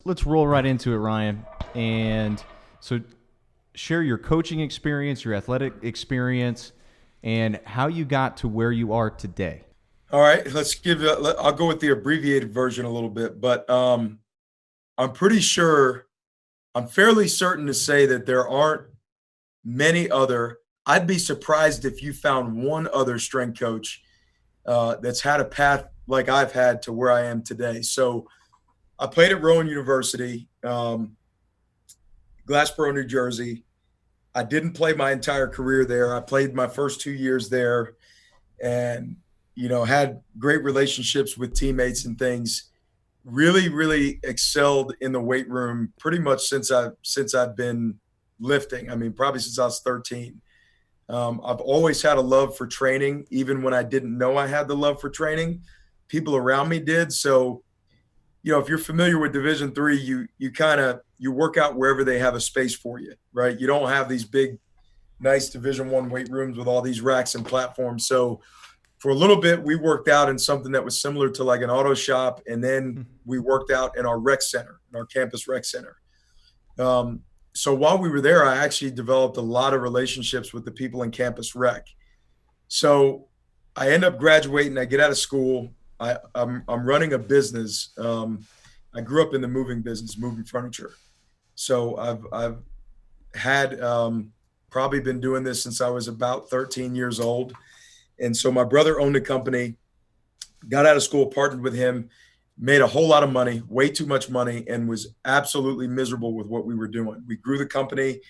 Let's roll right into it, Ryan. And so share your coaching experience, your athletic experience, and how you got to where you are today. All right, I'll go with the abbreviated version a little bit, but I'm pretty sure, I'm fairly certain to say that there aren't many other. I'd be surprised if you found one other strength coach that's had a path like I've had to where I am today. So I played at Rowan University, Glassboro, New Jersey. I didn't play my entire career there. I played my first 2 years there, and had great relationships with teammates and things. Really excelled in the weight room pretty much since I've been lifting. I mean, probably since I was 13. I've always had a love for training, even when I didn't know I had the love for training. People around me did. So, if you're familiar with Division III, you work out wherever they have a space for you, right? You don't have these big, nice Division I weight rooms with all these racks and platforms. So for a little bit, we worked out in something that was similar to like an auto shop, and then we worked out in our rec center, in our campus rec center. So while we were there, I actually developed a lot of relationships with the people in campus rec. So I end up graduating. I get out of school. I'm running a business. I grew up in the moving business, moving furniture. So I've had probably been doing this since I was about 13 years old. And so my brother owned a company, got out of school, partnered with him, made a whole lot of money, way too much money, and was absolutely miserable with what we were doing. We grew the company.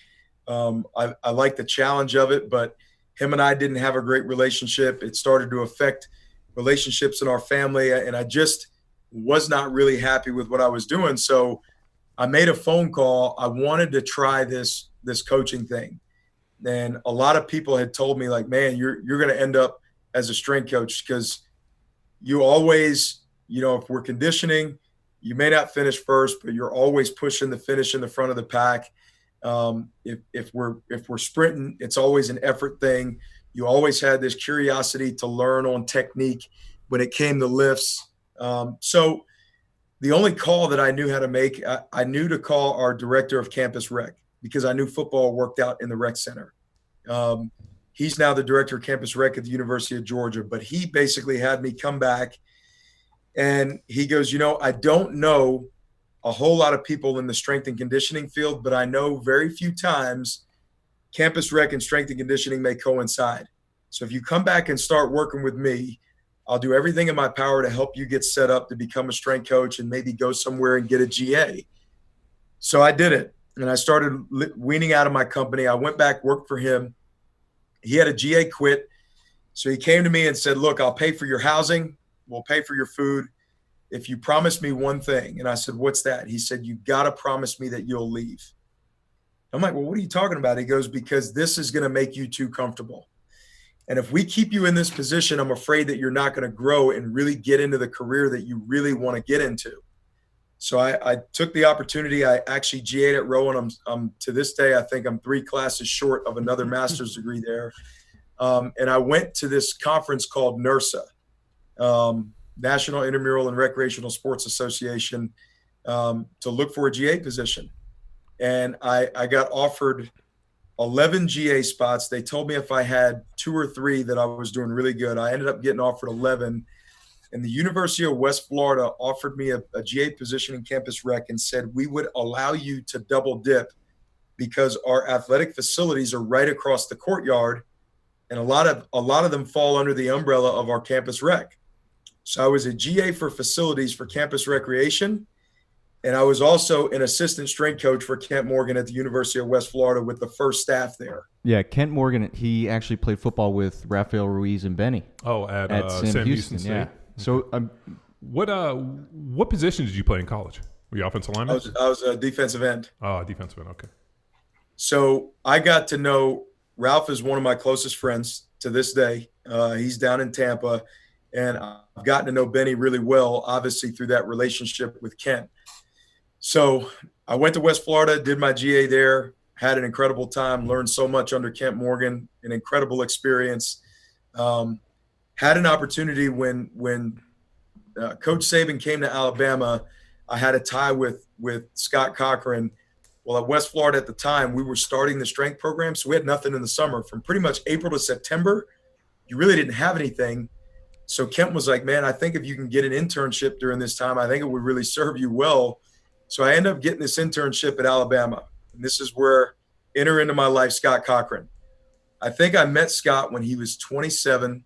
I liked the challenge of it, but him and I didn't have a great relationship. It started to affect relationships in our family, and I just was not really happy with what I was doing. So I made a phone call. I wanted to try this coaching thing. And a lot of people had told me, like, man, you're going to end up as a strength coach because you always, if we're conditioning, you may not finish first, but you're always pushing the finish in the front of the pack. If we're sprinting, it's always an effort thing. You always had this curiosity to learn on technique when it came to lifts. So the only call that I knew how to make, I knew to call our director of campus rec because I knew football worked out in the rec center. He's now the director of campus rec at the University of Georgia, but he basically had me come back and he goes, I don't know a whole lot of people in the strength and conditioning field, but I know very few times campus rec and strength and conditioning may coincide. So if you come back and start working with me, I'll do everything in my power to help you get set up to become a strength coach and maybe go somewhere and get a GA. So I did it. And I started weaning out of my company. I went back, worked for him. He had a GA quit. So he came to me and said, look, I'll pay for your housing. We'll pay for your food if you promise me one thing. And I said, what's that? He said, you got to promise me that you'll leave. I'm like, well, what are you talking about? He goes, because this is going to make you too comfortable. And if we keep you in this position, I'm afraid that you're not going to grow and really get into the career that you really want to get into. So I took the opportunity. I actually GA'd at Rowan. I'm to this day, I think I'm 3 classes short of another master's degree there. And I went to this conference called NIRSA, National Intramural and Recreational Sports Association, to look for a GA position. And I got offered 11 GA spots. They told me if I had 2 or 3 that I was doing really good. I ended up getting offered 11. And the University of West Florida offered me a GA position in campus rec and said, we would allow you to double dip because our athletic facilities are right across the courtyard. And a lot of them fall under the umbrella of our campus rec. So I was a GA for facilities for campus recreation. And I was also an assistant strength coach for Kent Morgan at the University of West Florida with the first staff there. Yeah, Kent Morgan, he actually played football with Rafael Ruiz and Benny. Oh, at Sam Houston State. Yeah. So what position did you play in college? Were you offensive lineman? I was a defensive end. Oh, defensive end. Okay. So I got to know Ralph is one of my closest friends to this day. He's down in Tampa, and I've gotten to know Benny really well, obviously through that relationship with Kent. So I went to West Florida, did my GA there, had an incredible time, learned so much under Kent Morgan, an incredible experience. Had an opportunity when Coach Saban came to Alabama. I had a tie with Scott Cochran. Well, at West Florida at the time, we were starting the strength program, so we had nothing in the summer. From pretty much April to September, you really didn't have anything. So Kent was like, man, I think if you can get an internship during this time, I think it would really serve you well. So I ended up getting this internship at Alabama. And this is where enter into my life Scott Cochran. I think I met Scott when he was 27,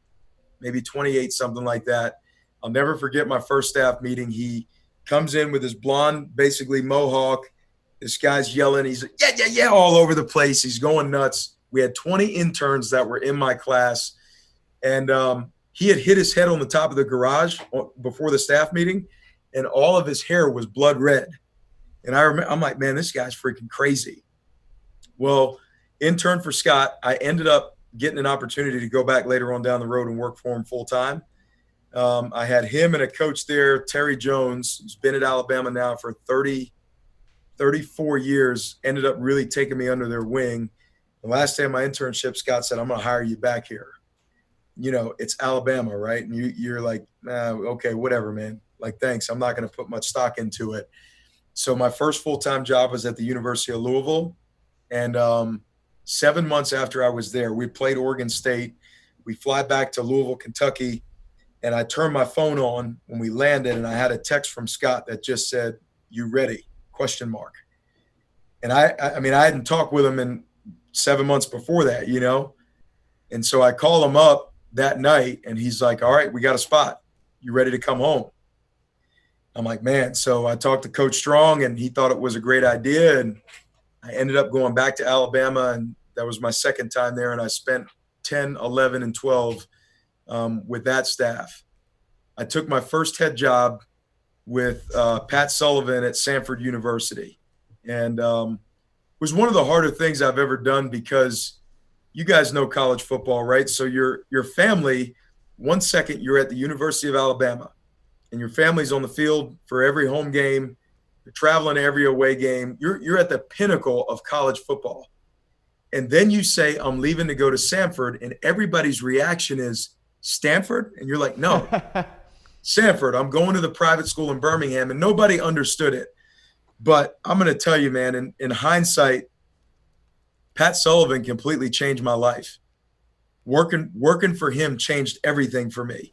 maybe 28, something like that. I'll never forget my first staff meeting. He comes in with his blonde, basically mohawk. This guy's yelling. He's like, yeah, all over the place. He's going nuts. We had 20 interns that were in my class. And he had hit his head on the top of the garage before the staff meeting, and all of his hair was blood red. And I'm like, man, this guy's freaking crazy. Well, intern for Scott, I ended up getting an opportunity to go back later on down the road and work for him full time. I had him and a coach there, Terry Jones, who's been at Alabama now for 34 years, ended up really taking me under their wing. The last day of my internship, Scott said, I'm going to hire you back here. You know, it's Alabama, right? And you're like, okay, whatever, man. Like, thanks. I'm not going to put much stock into it. So my first full-time job was at the University of Louisville. And 7 months after I was there, we played Oregon State. We fly back to Louisville, Kentucky. And I turned my phone on when we landed, and I had a text from Scott that just said, "You ready?" ? And I mean, I hadn't talked with him in 7 months before that, you know? And so I call him up that night, and he's like, all right, we got a spot. You ready to come home? I'm like, man. So I talked to Coach Strong, and he thought it was a great idea. And I ended up going back to Alabama, and that was my second time there. And I spent 10, 11, and 12 with that staff. I took my first head job with Pat Sullivan at Samford University. And it was one of the harder things I've ever done because you guys know college football, right? So your family, 1 second you're at the University of Alabama and your family's on the field for every home game. You're traveling to every away game. You're at the pinnacle of college football. And then you say, I'm leaving to go to Samford, and everybody's reaction is, Stanford? And you're like, no, Samford. I'm going to the private school in Birmingham, and nobody understood it. But I'm going to tell you, man, in hindsight, Pat Sullivan completely changed my life. Working for him changed everything for me.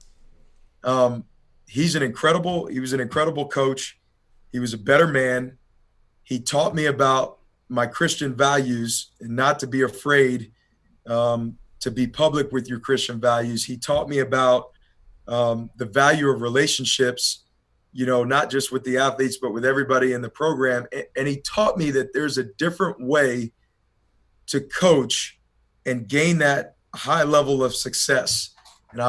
He was an incredible coach. He was a better man. He taught me about my Christian values and not to be afraid to be public with your Christian values. He taught me about the value of relationships, you know, not just with the athletes, but with everybody in the program. And he taught me that there's a different way to coach and gain that high level of success. And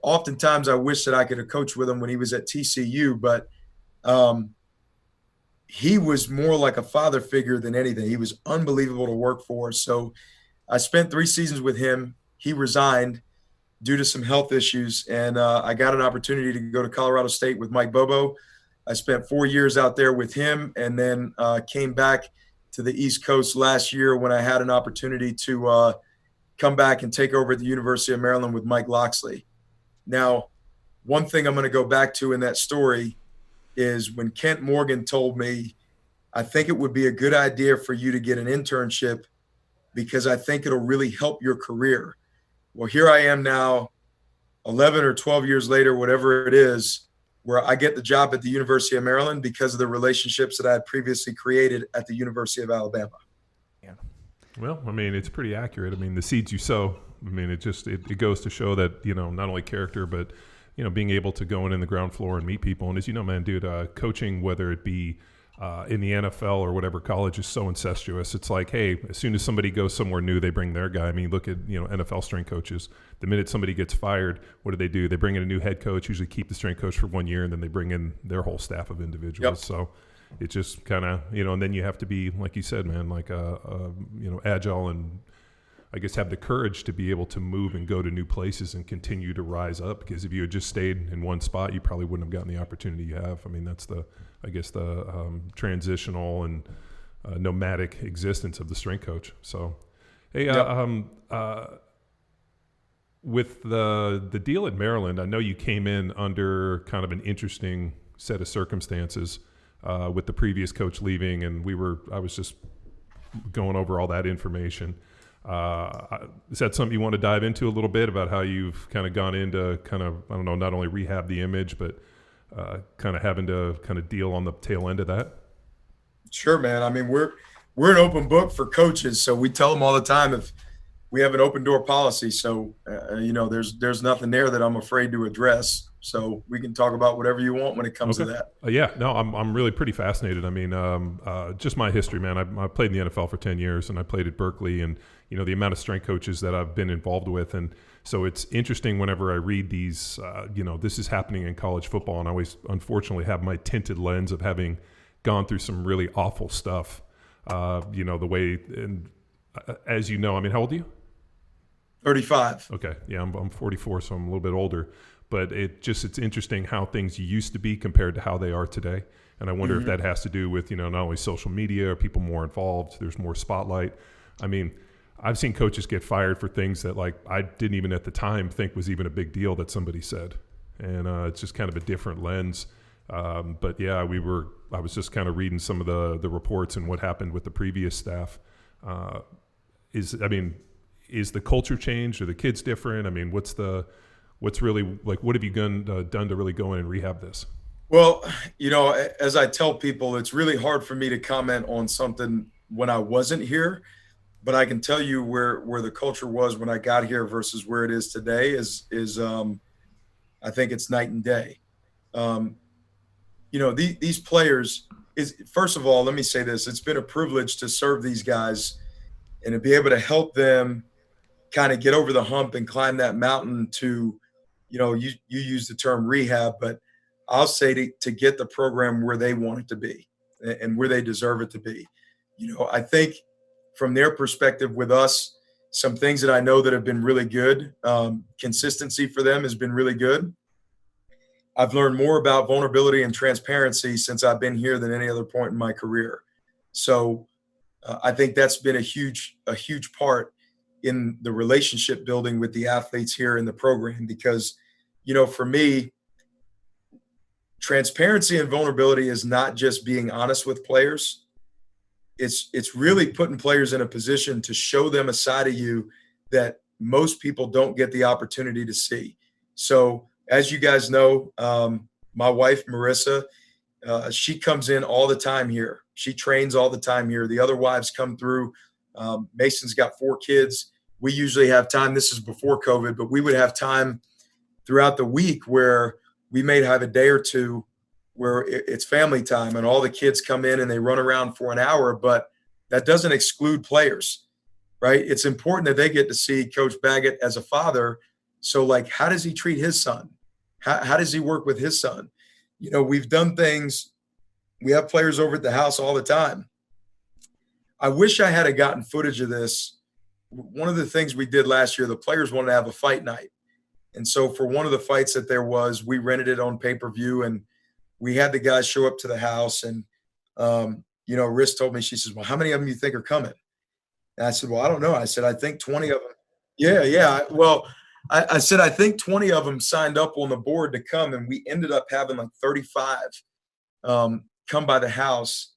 oftentimes I wish that I could have coached with him when he was at TCU, but he was more like a father figure than anything. He was unbelievable to work for. So I spent 3 seasons with him. He resigned due to some health issues, and I got an opportunity to go to Colorado State with Mike Bobo. I spent 4 years out there with him, and then came back to the East Coast last year when I had an opportunity to come back and take over at the University of Maryland with Mike Loxley. Now, one thing I'm going to go back to in that story is when Kent Morgan told me, I think it would be a good idea for you to get an internship because I think it'll really help your career. Well, here I am now, 11 or 12 years later, whatever it is, where I get the job at the University of Maryland because of the relationships that I had previously created at the University of Alabama. Yeah. Well, I mean, it's pretty accurate. I mean, the seeds you sow, I mean, it goes to show that, you know, not only character, but, you know, being able to go in the ground floor and meet people. And as you know, man, dude, coaching, whether it be in the NFL or whatever college, is so incestuous. It's like, hey, as soon as somebody goes somewhere new, they bring their guy. I mean, look at, you know, NFL strength coaches. The minute somebody gets fired, what do? They bring in a new head coach, usually keep the strength coach for 1 year, and then they bring in their whole staff of individuals. Yep. So it just kind of, you know, and then you have to be, like you said, man, like, you know, agile and I guess have the courage to be able to move and go to new places and continue to rise up. Because if you had just stayed in one spot, you probably wouldn't have gotten the opportunity you have. I mean, that's the transitional and nomadic existence of the strength coach. So, hey, yep. With the deal at Maryland, I know you came in under kind of an interesting set of circumstances. with the previous coach leaving, and I was just going over all that information. Is that something you want to dive into a little bit about how you've kind of gone into kind of, I don't know, not only rehab the image, but kind of having to kind of deal on the tail end of that? Sure, man. I mean, we're an open book for coaches, so we tell them all the time if we have an open door policy. So there's nothing there that I'm afraid to address. So we can talk about whatever you want when it comes to that. Yeah, no, I'm really pretty fascinated. I mean, just my history, man. I played in the NFL for 10 years, and I played at Berkeley, and the amount of strength coaches that I've been involved with, and so it's interesting whenever I read these. This is happening in college football, and I always, unfortunately, have my tinted lens of having gone through some really awful stuff. The way, and as you know, I mean, how old are you? 35. Okay, yeah, I'm 44, so I'm a little bit older. But it's interesting how things used to be compared to how they are today. And I wonder if that has to do with, not only social media, are people more involved, there's more spotlight. I mean, I've seen coaches get fired for things that like I didn't even at the time think was even a big deal that somebody said. And it's just kind of a different lens. But yeah, I was just kind of reading some of the reports and what happened with the previous staff. Is the culture changed? Are the kids different? I mean, what's really, like, what have you done to really go in and rehab this? Well, as I tell people, it's really hard for me to comment on something when I wasn't here, but I can tell you where the culture was when I got here versus where it is today is I think it's night and day. These players first of all, let me say this. It's been a privilege to serve these guys and to be able to help them kind of get over the hump and climb that mountain to, you use the term rehab, but I'll say to get the program where they want it to be and where they deserve it to be. I think from their perspective with us, some things that I know that have been really good, consistency for them has been really good. I've learned more about vulnerability and transparency since I've been here than any other point in my career. So I think that's been a huge part in the relationship building with the athletes here in the program, because, for me, transparency and vulnerability is not just being honest with players. It's really putting players in a position to show them a side of you that most people don't get the opportunity to see. So as you guys know, my wife, Marissa, she comes in all the time here. She trains all the time here. The other wives come through. Mason's got 4 kids. We usually have time. This is before COVID, but we would have time throughout the week where we may have a day or two where it's family time and all the kids come in and they run around for an hour, but that doesn't exclude players, right? It's important that they get to see Coach Baggett as a father. So, like, how does he treat his son? How does he work with his son? We've done things. We have players over at the house all the time. I wish I had gotten footage of this. One of the things we did last year, the players wanted to have a fight night. And so for one of the fights that there was, we rented it on pay-per-view, and we had the guys show up to the house. And, Riz told me, she says, well, how many of them you think are coming? And I said, well, I don't know. I said, I think 20 of them. Yeah. Well, I said, I think 20 of them signed up on the board to come, and we ended up having like 35 come by the house,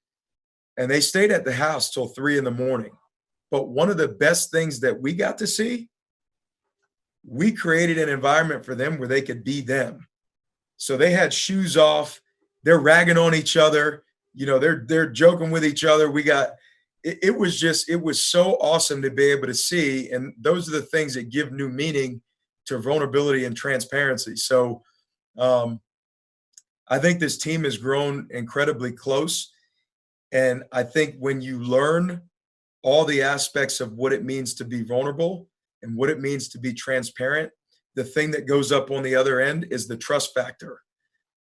and they stayed at the house till 3 a.m. But one of the best things that we got to see, we created an environment for them where they could be them. So they had shoes off, they're ragging on each other, they're joking with each other. It was so awesome to be able to see. And those are the things that give new meaning to vulnerability and transparency. So I think this team has grown incredibly close. And I think when you learn all the aspects of what it means to be vulnerable and what it means to be transparent, the thing that goes up on the other end is the trust factor.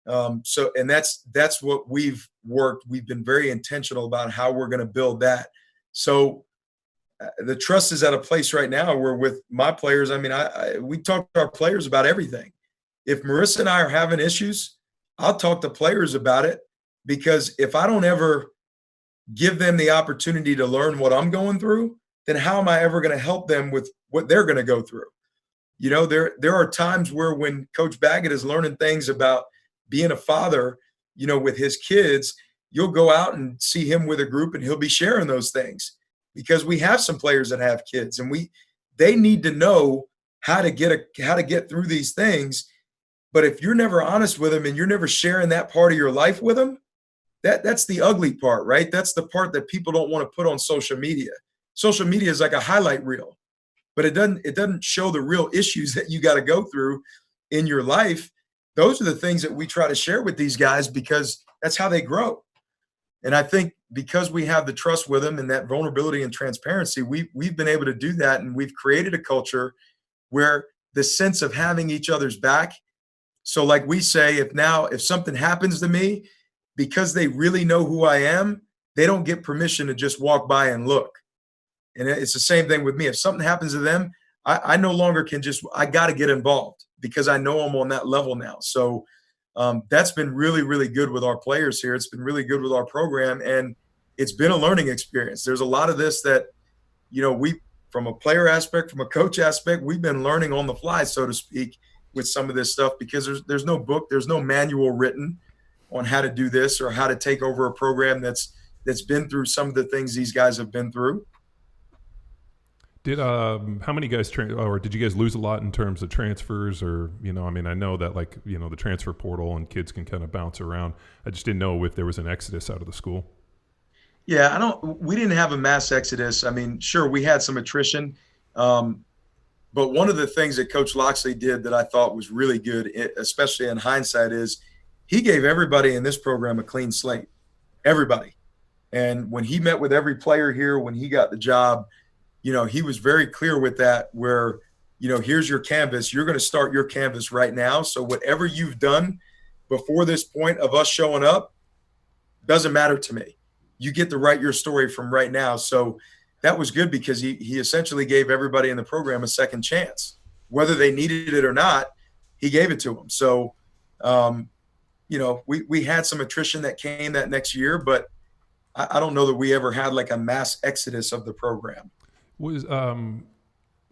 And that's what we've worked. We've been very intentional about how we're going to build that. So the trust is at a place right now where with my players, we talk to our players about everything. If Marissa and I are having issues, I'll talk to players about it, because if I don't ever give them the opportunity to learn what I'm going through, then how am I ever going to help them with what they're going to go through? There are times where when Coach Baggett is learning things about being a father, with his kids, you'll go out and see him with a group and he'll be sharing those things, because we have some players that have kids, and they need to know how to get through these things. But if you're never honest with them and you're never sharing that part of your life with them, that's the ugly part, right? That's the part that people don't want to put on social media. Social media is like a highlight reel, but it doesn't show the real issues that you got to go through in your life. Those are the things that we try to share with these guys, because that's how they grow. And I think because we have the trust with them and that vulnerability and transparency, we've been able to do that, and we've created a culture where the sense of having each other's back. So like we say, if something happens to me, because they really know who I am, they don't get permission to just walk by and look. And it's the same thing with me. If something happens to them, I no longer can I got to get involved, because I know I'm on that level now. So that's been really, really good with our players here. It's been really good with our program, and it's been a learning experience. There's a lot of this that, from a player aspect, from a coach aspect, we've been learning on the fly, so to speak, with some of this stuff, because there's no book, there's no manual written on how to do this or how to take over a program that's been through some of the things these guys have been through. Did how many guys or did you guys lose a lot in terms of transfers? Or I know that the transfer portal and kids can kind of bounce around. I just didn't know if there was an exodus out of the school. Yeah, we didn't have a mass exodus. I mean, sure, we had some attrition, but one of the things that Coach Loxley did that I thought was really good, especially in hindsight, is he gave everybody in this program a clean slate. Everybody. And when he met with every player here, when he got the job, he was very clear with that, where, here's your canvas. You're going to start your canvas right now. So whatever you've done before this point of us showing up doesn't matter to me. You get to write your story from right now. So that was good, because he essentially gave everybody in the program a second chance. Whether they needed it or not, he gave it to them. So, we had some attrition that came that next year, but I don't know that we ever had like a mass exodus of the program.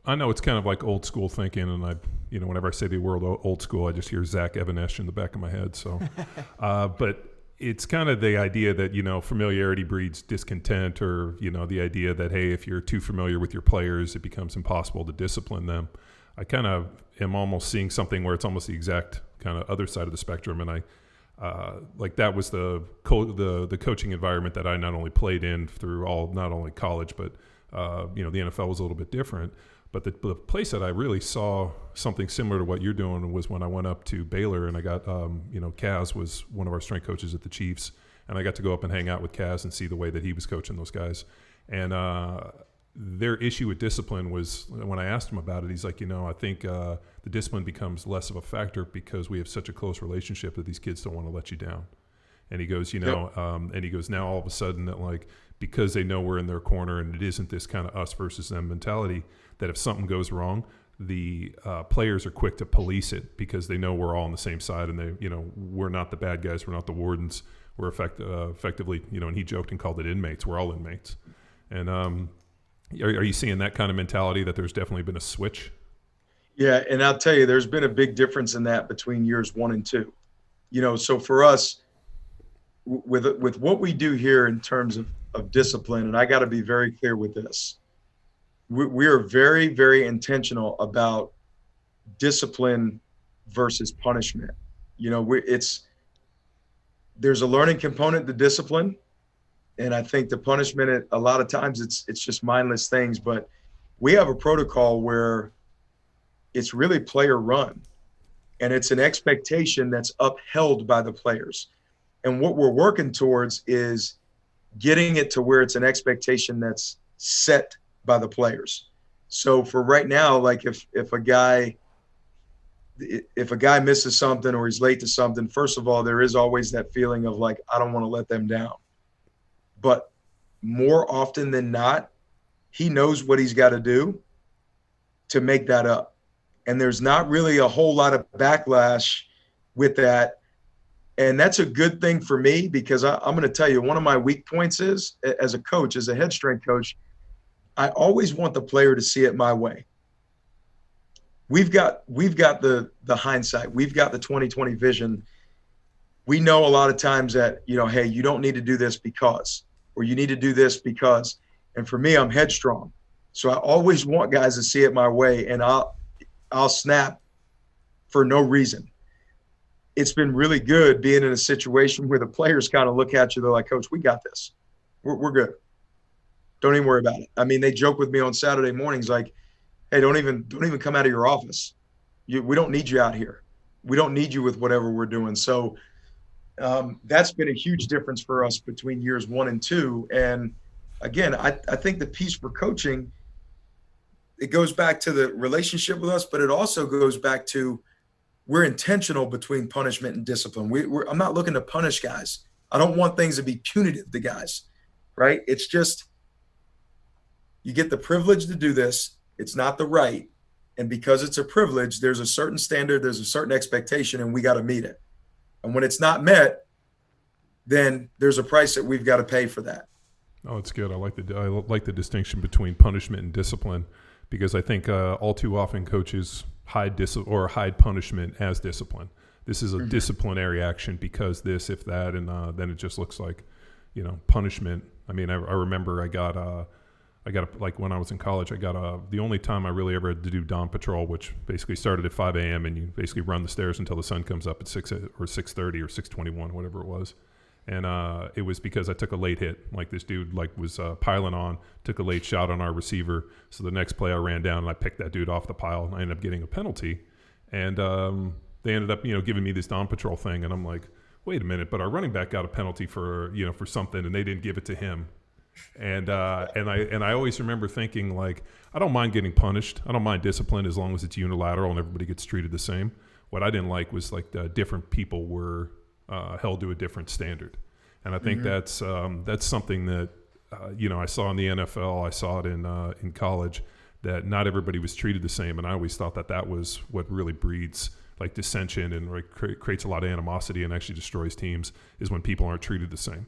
I know it's kind of like old school thinking, and whenever I say the word old school, I just hear Zach Evanesh in the back of my head. So, but it's kind of the idea that, familiarity breeds discontent, or, the idea that, hey, if you're too familiar with your players, it becomes impossible to discipline them. I kind of am almost seeing something where it's almost the exact kind of other side of the spectrum. And that was the coaching environment that I not only played in through not only college, but the NFL was a little bit different. But the place that I really saw something similar to what you're doing was when I went up to Baylor, and I got, Kaz was one of our strength coaches at the Chiefs, and I got to go up and hang out with Kaz and see the way that he was coaching those guys. And their issue with discipline was, when I asked him about it, he's like, I think the discipline becomes less of a factor because we have such a close relationship that these kids don't want to let you down. And he goes, and he goes, now all of a sudden that because they know we're in their corner and it isn't this kind of us versus them mentality, that if something goes wrong, the players are quick to police it, because they know we're all on the same side, and we're not the bad guys, we're not the wardens, we're effectively, and he joked and called it inmates. We're all inmates. And are you seeing that kind of mentality, that there's definitely been a switch? Yeah, and I'll tell you, there's been a big difference in that between years 1 and 2. So for us, with what we do here in terms of discipline, and I got to be very clear with this, we are very, very intentional about discipline versus punishment. There's a learning component to discipline, and I think the punishment, a lot of times it's just mindless things, but we have a protocol where it's really player run, and it's an expectation that's upheld by the players. And what we're working towards is getting it to where it's an expectation that's set by the players. So for right now, if a guy misses something or he's late to something, first of all, there is always that feeling of I don't want to let them down. But more often than not, he knows what he's got to do to make that up. And there's not really a whole lot of backlash with that. And that's a good thing for me, because I'm going to tell you, one of my weak points is, as a coach, as a head strength coach, I always want the player to see it my way. We've got the hindsight. We've got the 20/20 vision. we know a lot of times that, hey, you don't need to do this because, or you need to do this because. And for me, I'm headstrong. So I always want guys to see it my way, and I'll snap for no reason. It's been really good being in a situation where the players kind of look at you. They're like, Coach, we got this. We're good. Don't even worry about it. I mean, they joke with me on Saturday mornings like, hey, don't even come out of your office. We don't need you out here. We don't need you with whatever we're doing. So that's been a huge difference for us between years 1 and 2. And again, I think the piece for coaching, it goes back to the relationship with us, but it also goes back to we're intentional between punishment and discipline. I'm not looking to punish guys. I don't want things to be punitive to guys, right? It's just you get the privilege to do this. It's not the right. And because it's a privilege, there's a certain standard, there's a certain expectation, and we got to meet it. And when it's not met, then there's a price that we've got to pay for that. Oh, it's good. I like the distinction between punishment and discipline, because I think all too often coaches hide punishment as discipline. This is a disciplinary action because this, if that, and then it just looks like, punishment. I mean, I remember I got like when I was in college, the only time I really ever had to do dawn patrol, which basically started at 5 a.m. and you basically run the stairs until the sun comes up at 6 or 6:30 or 6:21, whatever it was. And it was because I took a late hit. Like this dude was piling on, took a late shot on our receiver. So the next play I ran down and I picked that dude off the pile, and I ended up getting a penalty. And they ended up giving me this dawn patrol thing, and I'm like, wait a minute, but our running back got a penalty for something, and they didn't give it to him. And I always remember thinking, like, I don't mind getting punished. I don't mind discipline as long as it's unilateral and everybody gets treated the same. What I didn't like was like the different people were held to a different standard. And I think that's something that I saw in the NFL. I saw it in college, that not everybody was treated the same. And I always thought that was what really breeds like dissension and creates a lot of animosity and actually destroys teams, is when people aren't treated the same.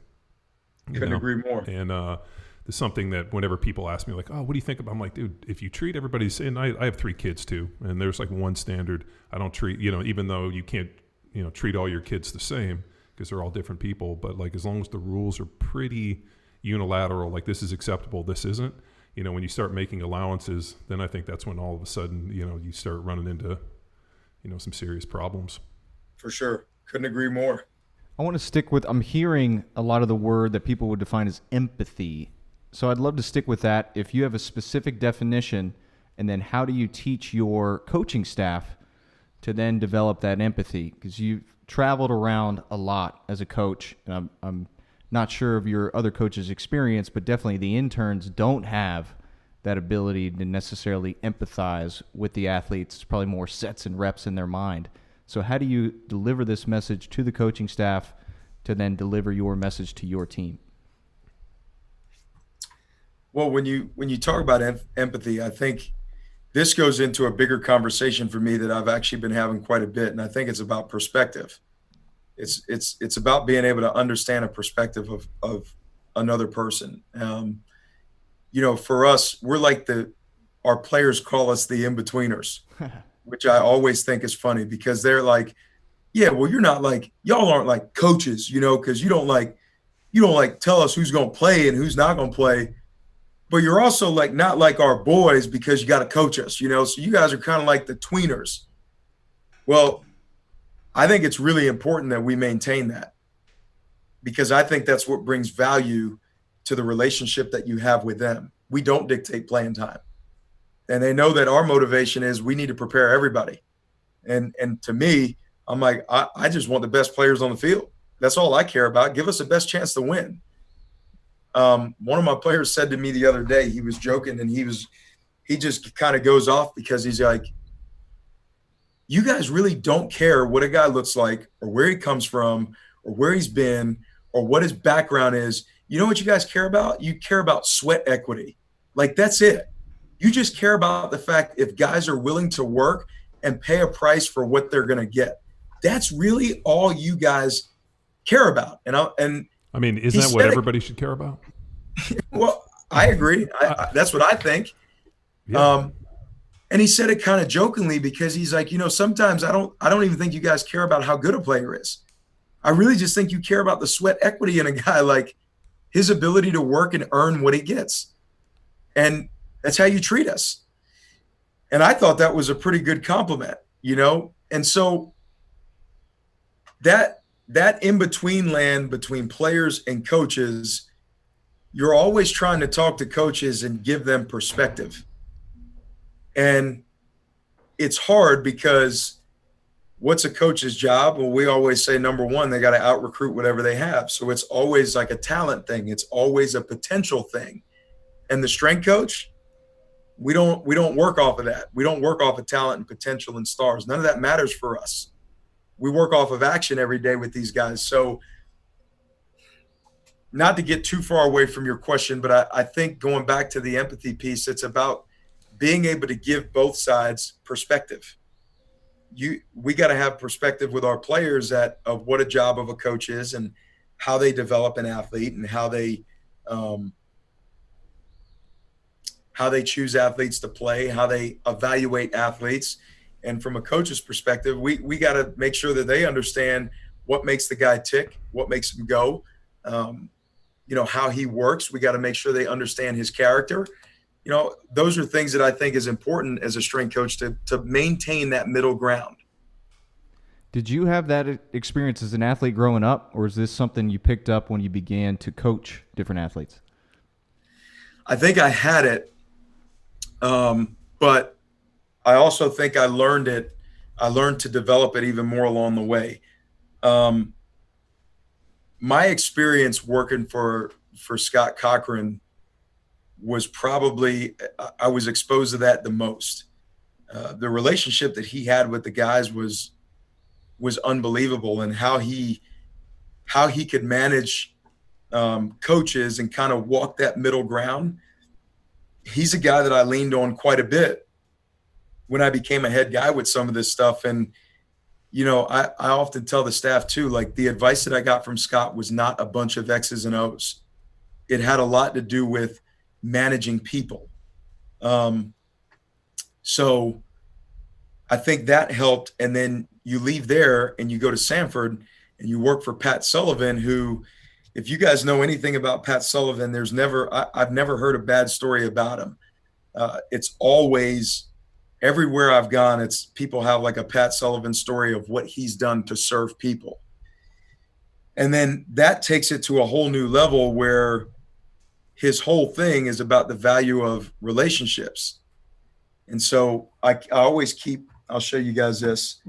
Couldn't agree more. And there's something that whenever people ask me like, oh, what do you think about? I'm like, dude, if you treat everybody, and I have 3 kids too, and there's like one standard. I don't treat, even though you can't, treat all your kids the same because they're all different people. But like, as long as the rules are pretty unilateral, like this is acceptable, this isn't, when you start making allowances, then I think that's when all of a sudden, you start running into, some serious problems. For sure. Couldn't agree more. I want to stick with, I'm hearing a lot of the word that people would define as empathy. So I'd love to stick with that. If you have a specific definition, and then how do you teach your coaching staff to then develop that empathy? Because you've traveled around a lot as a coach, and I'm not sure of your other coaches' experience, but definitely the interns don't have that ability to necessarily empathize with the athletes. It's probably more sets and reps in their mind. So how do you deliver this message to the coaching staff to then deliver your message to your team? Well, when you talk about empathy, I think this goes into a bigger conversation for me that I've actually been having quite a bit, and I think it's about perspective. It's about being able to understand a perspective of another person. For us, we're like our players call us the in-betweeners. Which I always think is funny, because they're like, yeah, well, you're not like, y'all aren't like coaches, because you don't like tell us who's going to play and who's not going to play, but you're also like not like our boys because you got to coach us, so you guys are kind of like the tweeners. Well, I think it's really important that we maintain that, because I think that's what brings value to the relationship that you have with them. We don't dictate playing time. And they know that our motivation is we need to prepare everybody. And to me, I'm like, I just want the best players on the field. That's all I care about. Give us the best chance to win. One of my players said to me the other day, he was joking, and he just kind of goes off because he's like, you guys really don't care what a guy looks like or where he comes from or where he's been or what his background is. You know what you guys care about? You care about sweat equity. Like, that's it. You just care about the fact if guys are willing to work and pay a price for what they're going to get. That's really all you guys care about. And I mean, isn't that what everybody should care about? Well, I agree. That's what I think. Yeah. And he said it kind of jokingly because he's like, sometimes I don't even think you guys care about how good a player is. I really just think you care about the sweat equity in a guy, like his ability to work and earn what he gets. And that's how you treat us. And I thought that was a pretty good compliment, you know? And so that in-between land between players and coaches, you're always trying to talk to coaches and give them perspective. And it's hard because what's a coach's job? Well, we always say, number one, they got to out-recruit whatever they have. So it's always like a talent thing. It's always a potential thing. And the strength coach, we don't work off of that. We don't work off of talent and potential and stars. None of that matters for us. We work off of action every day with these guys. So not to get too far away from your question, but I think going back to the empathy piece, it's about being able to give both sides perspective. We got to have perspective with our players of what a job of a coach is and how they develop an athlete and how they choose athletes to play, how they evaluate athletes. And from a coach's perspective, we got to make sure that they understand what makes the guy tick, what makes him go, how he works. We got to make sure they understand his character. Those are things that I think is important as a strength coach to maintain that middle ground. Did you have that experience as an athlete growing up, or is this something you picked up when you began to coach different athletes? I think I had it, but I also think I learned it. I learned to develop it even more along the way. My experience working for Scott Cochran was probably, I was exposed to that the most. The relationship that he had with the guys was unbelievable, and how he could manage coaches and kind of walk that middle ground. He's a guy that I leaned on quite a bit when I became a head guy with some of this stuff. And, I often tell the staff too, like the advice that I got from Scott was not a bunch of X's and O's. It had a lot to do with managing people. So I think that helped. And then you leave there and you go to Samford and you work for Pat Sullivan, who, if you guys know anything about Pat Sullivan, I've never heard a bad story about him. It's always, everywhere I've gone, it's people have like a Pat Sullivan story of what he's done to serve people. And then that takes it to a whole new level where his whole thing is about the value of relationships. And so I always I'll show you guys this.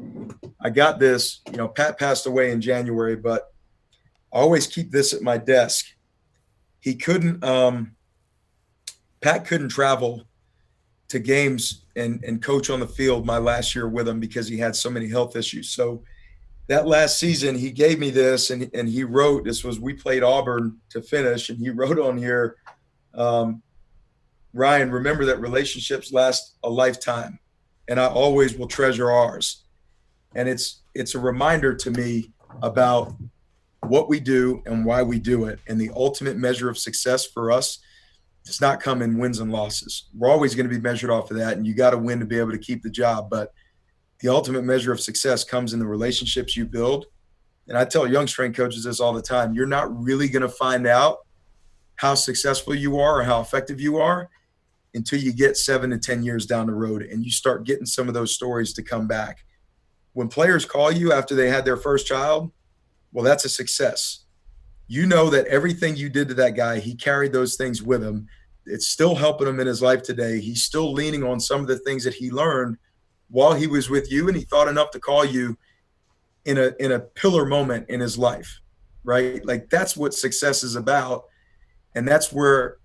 I got this, Pat passed away in January, but I always keep this at my desk. Pat couldn't travel to games and coach on the field my last year with him because he had so many health issues. So that last season, he gave me this, and he wrote, we played Auburn to finish, and he wrote on here, Ryan, remember that relationships last a lifetime, and I always will treasure ours. And it's a reminder to me about what we do and why we do it. And the ultimate measure of success for us does not come in wins and losses. We're always going to be measured off of that, and you got to win to be able to keep the job. But the ultimate measure of success comes in the relationships you build. And I tell young strength coaches this all the time. You're not really going to find out how successful you are or how effective you are until you get 7 to 10 years down the road and you start getting some of those stories to come back. When players call you after they had their first child, well, that's a success. You know that everything you did to that guy, he carried those things with him. It's still helping him in his life today. He's still leaning on some of the things that he learned while he was with you, and he thought enough to call you in a pillar moment in his life, right? Like, that's what success is about. And that's where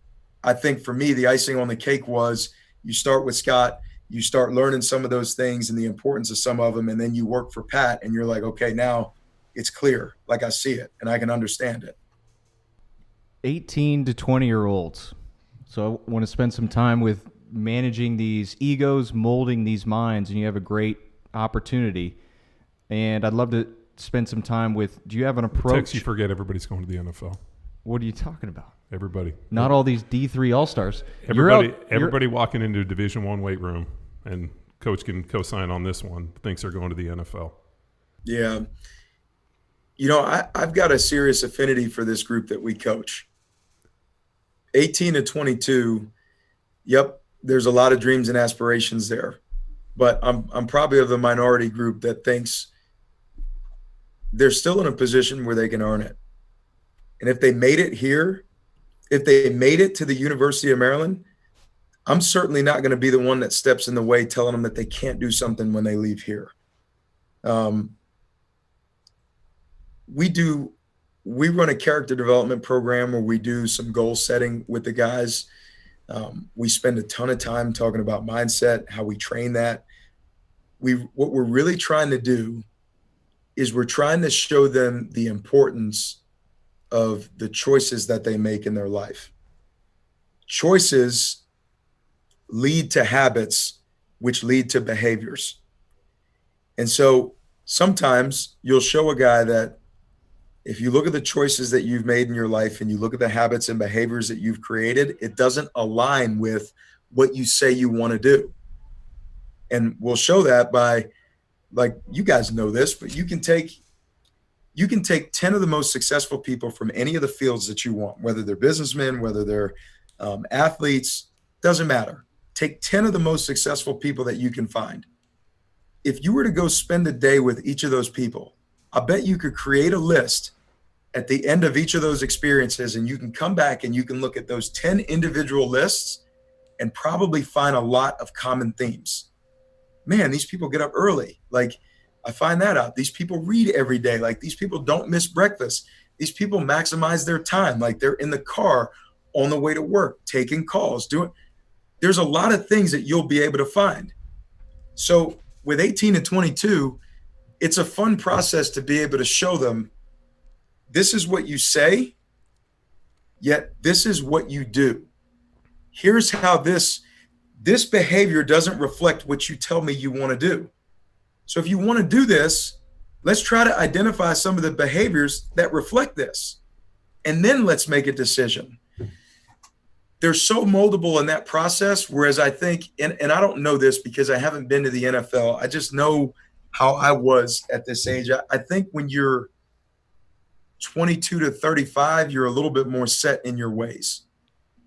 I think for me, the icing on the cake was you start with Scott, you start learning some of those things and the importance of some of them. And then you work for Pat and you're like, okay, now it's clear. Like, I see it and I can understand it. 18 to 20-year-olds. So I want to spend some time with managing these egos, molding these minds, and you have a great opportunity. And I'd love to spend some time with, do you have an approach? Tex, you forget everybody's going to the NFL. What are you talking about? Everybody. Not all these D3 All-Stars. Everybody walking into a Division I weight room, and coach can co-sign on this one, thinks they're going to the NFL. Yeah. I've got a serious affinity for this group that we coach. 18 to 22, yep, there's a lot of dreams and aspirations there. But I'm probably of the minority group that thinks they're still in a position where they can earn it. And if they made it here, if they made it to the University of Maryland, I'm certainly not going to be the one that steps in the way telling them that they can't do something when they leave here. We run a character development program where we do some goal setting with the guys. We spend a ton of time talking about mindset, how we train that. What we're really trying to do is we're trying to show them the importance of the choices that they make in their life. Choices lead to habits, which lead to behaviors. And so sometimes you'll show a guy that if you look at the choices that you've made in your life and you look at the habits and behaviors that you've created, it doesn't align with what you say you want to do. And we'll show that by, like, you guys know this, but you can take 10 of the most successful people from any of the fields that you want, whether they're businessmen, whether they're athletes, doesn't matter. Take 10 of the most successful people that you can find. If you were to go spend a day with each of those people, I bet you could create a list at the end of each of those experiences, and you can come back and you can look at those 10 individual lists and probably find a lot of common themes. Man, these people get up early. Like, I find that out. These people read every day. Like, these people don't miss breakfast. These people maximize their time. Like, they're in the car on the way to work, taking calls, there's a lot of things that you'll be able to find. So with 18 and 22, it's a fun process to be able to show them this is what you say, yet this is what you do. Here's how this behavior doesn't reflect what you tell me you want to do. So if you want to do this, let's try to identify some of the behaviors that reflect this. And then let's make a decision. They're so moldable in that process, whereas I think, and I don't know this because I haven't been to the NFL, I just know how I was at this age. I think when you're 22 to 35, you're a little bit more set in your ways.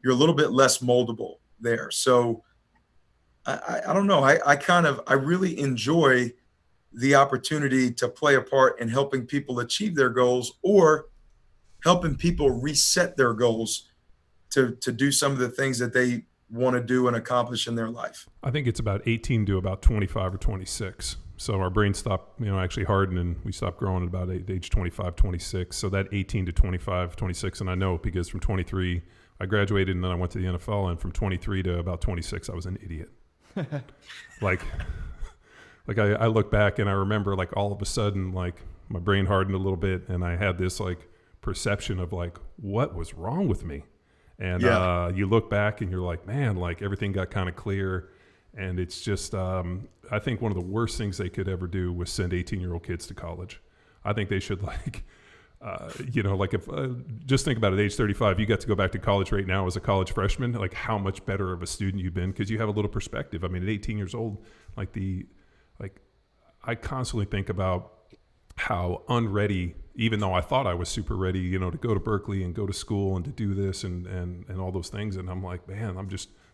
You're a little bit less moldable there. So I don't know. I really enjoy the opportunity to play a part in helping people achieve their goals or helping people reset their goals to do some of the things that they want to do and accomplish in their life. I think it's about 18 to about 25 or 26. So our brain stopped, actually hardened, and we stopped growing at about age 25, 26. So that 18 to 25, 26, and I know because from 23, I graduated and then I went to the NFL, and from 23 to about 26, I was an idiot. I look back and I remember, like, all of a sudden, like, my brain hardened a little bit, and I had this, like, perception of, like, what was wrong with me? And you look back and you're like, man, like, everything got kind of clear. And it's just, I think one of the worst things they could ever do was send 18-year-old kids to college. I think they should, like, if just think about it, age 35, you got to go back to college right now as a college freshman, like, how much better of a student you've been because you have a little perspective. I mean, at 18 years old, I constantly think about how unready, even though I thought I was super ready, to go to Berkeley and go to school and to do this and all those things. And I'm like, man,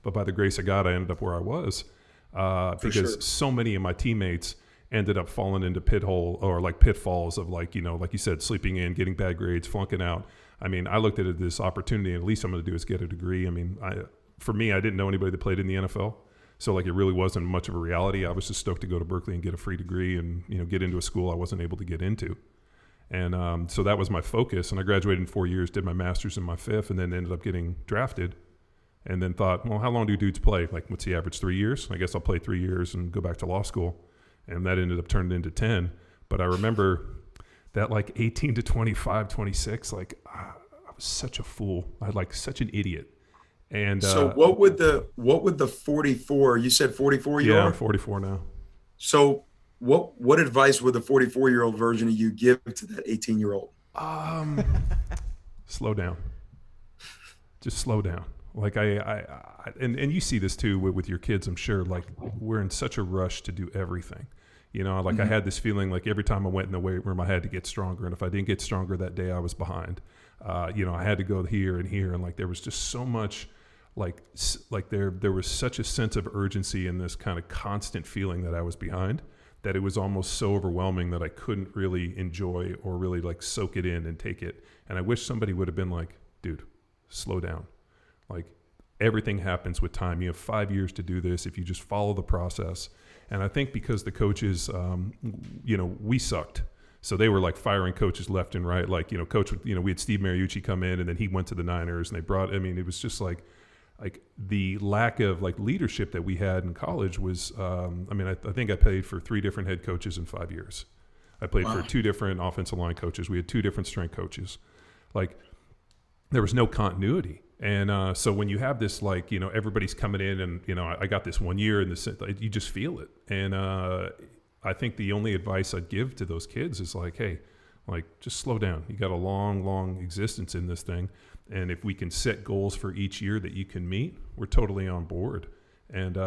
but by the grace of God, I ended up where I was because so many of my teammates ended up falling into pitfalls of, like you said, sleeping in, getting bad grades, flunking out. I mean, I looked at it as this opportunity, and at least I'm going to do is get a degree. I mean, for me, I didn't know anybody that played in the NFL. So, like, it really wasn't much of a reality. I was just stoked to go to Berkeley and get a free degree and, get into a school I wasn't able to get into. And so that was my focus. And I graduated in 4 years, did my master's in my fifth, and then ended up getting drafted. And then thought, well, how long do dudes play? Like, what's the average, 3 years? I guess I'll play 3 years and go back to law school. And that ended up turning into 10. But I remember that, like, 18 to 25, 26, I was such a fool. I was, like, such an idiot. And so what would the 44, you said 44 you are? Yeah, I'm 44 now. So what advice would the 44-year-old version of you give to that 18-year-old? Slow down. Just slow down. Like, and you see this too with your kids, I'm sure. Like, we're in such a rush to do everything. You know, like I had this feeling like every time I went in the weight room, I had to get stronger. And if I didn't get stronger that day, I was behind. You know, I had to go here and here. And like, there was just so much, like there was such a sense of urgency in this kind of constant feeling that I was behind, that it was almost so overwhelming that I couldn't really enjoy or really like soak it in and take it. And I wish somebody would have been like, dude, slow down. Like, everything happens with time. You have 5 years to do this if you just follow the process. And I think because the coaches, you know, we sucked. So they were like firing coaches left and right. Like, you know, we had Steve Mariucci come in and then he went to the Niners and they brought, I mean, it was just like the lack of like leadership that we had in college was, I mean, I think I played for 3 different head coaches in 5 years. I played for 2 different offensive line coaches. We had 2 different strength coaches. Like, there was no continuity. And so when you have this, like, you know, everybody's coming in and, you know, I got this 1 year and you just feel it. And I think the only advice I'd give to those kids is like, hey, like, just slow down. You got a long, long existence in this thing. And if we can set goals for each year that you can meet, we're totally on board. And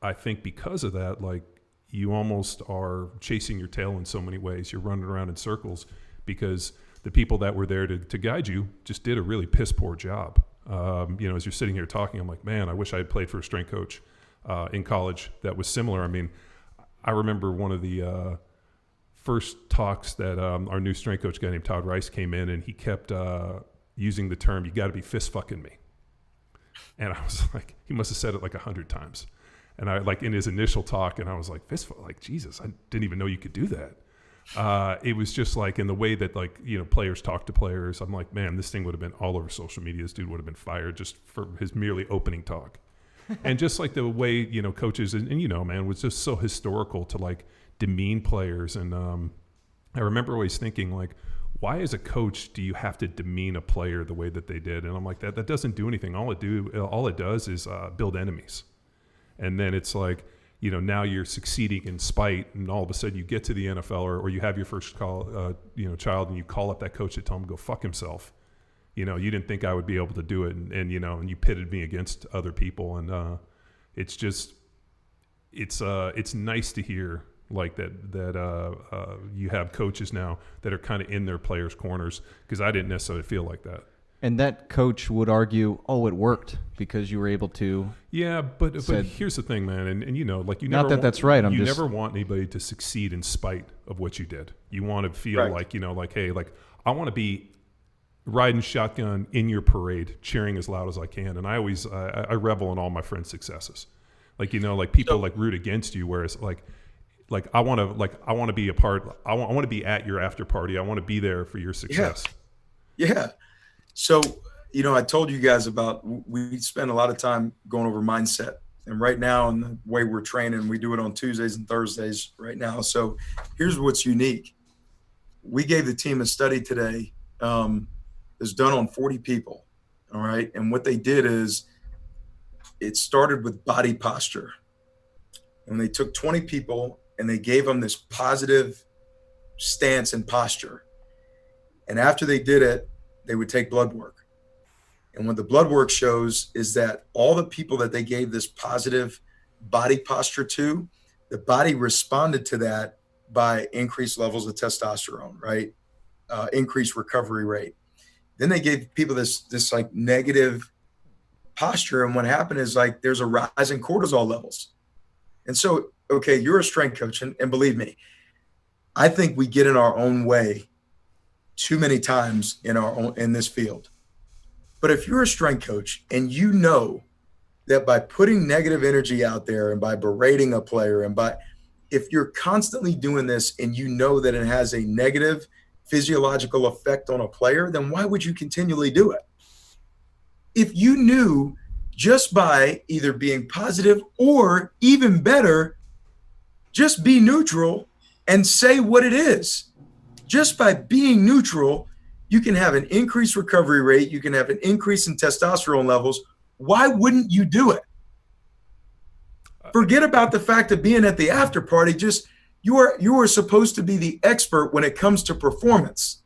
I think because of that, like, you almost are chasing your tail in so many ways. You're running around in circles because the people that were there to guide you just did a really piss poor job. You know, as you're sitting here talking, I'm like, man, I wish I had played for a strength coach in college that was similar. I mean, I remember one of the first talks that our new strength coach guy named Todd Rice came in, and he kept using the term, you got to be fist fucking me. And I was like, he must have said it like 100 times. And I, like, in his initial talk, and I was like, fist fuck, like, Jesus, I didn't even know you could do that. It was just like, in the way that, like, you know, players talk to players, I'm like, man, this thing would have been all over social media. This dude would have been fired just for his merely opening talk. And just like the way, you know, coaches and you know, man, was just so historical to like demean players. And I remember always thinking, like, why as a coach do you have to demean a player the way that they did? And I'm like, that doesn't do anything. All it does is build enemies. And then it's like, you know, now you're succeeding in spite, and all of a sudden you get to the NFL or you have your first you know, child, and you call up that coach to tell him to go fuck himself. You know, you didn't think I would be able to do it, and you know, and you pitted me against other people, and it's just, it's nice to hear like that you have coaches now that are kind of in their players' corners, because I didn't necessarily feel like that. And that coach would argue, oh, it worked because you were able to. Yeah, but here's the thing, man, and you know, like, you never. Not that want, that's right. You never want anybody to succeed in spite of what you did. You want to feel like, you know, like, hey, like, I want to be riding shotgun in your parade, cheering as loud as I can, and I always I revel in all my friends' successes. Like, you know, like, people like root against you, whereas like I want to be a part. I want to be at your after party. I want to be there for your success. Yeah. So, you know, I told you guys about, we spend a lot of time going over mindset, and right now, in the way we're training, we do it on Tuesdays and Thursdays right now. So here's what's unique. We gave the team a study today that's done on 40 people. All right. And what they did is, it started with body posture, and they took 20 people and they gave them this positive stance and posture. And after they did it, they would take blood work. And what the blood work shows is that all the people that they gave this positive body posture to, the body responded to that by increased levels of testosterone, right? Increased recovery rate. Then they gave people this like negative posture. And what happened is, like, there's a rise in cortisol levels. And so, okay, you're a strength coach, and believe me, I think we get in our own way too many times in this field. But if you're a strength coach and you know that by putting negative energy out there and by berating a player, and if you're constantly doing this and you know that it has a negative physiological effect on a player, then why would you continually do it? If you knew just by either being positive, or even better, just be neutral and say what it is. Just by being neutral, you can have an increased recovery rate. You can have an increase in testosterone levels. Why wouldn't you do it? Forget about the fact of being at the after party. Just you are supposed to be the expert when it comes to performance.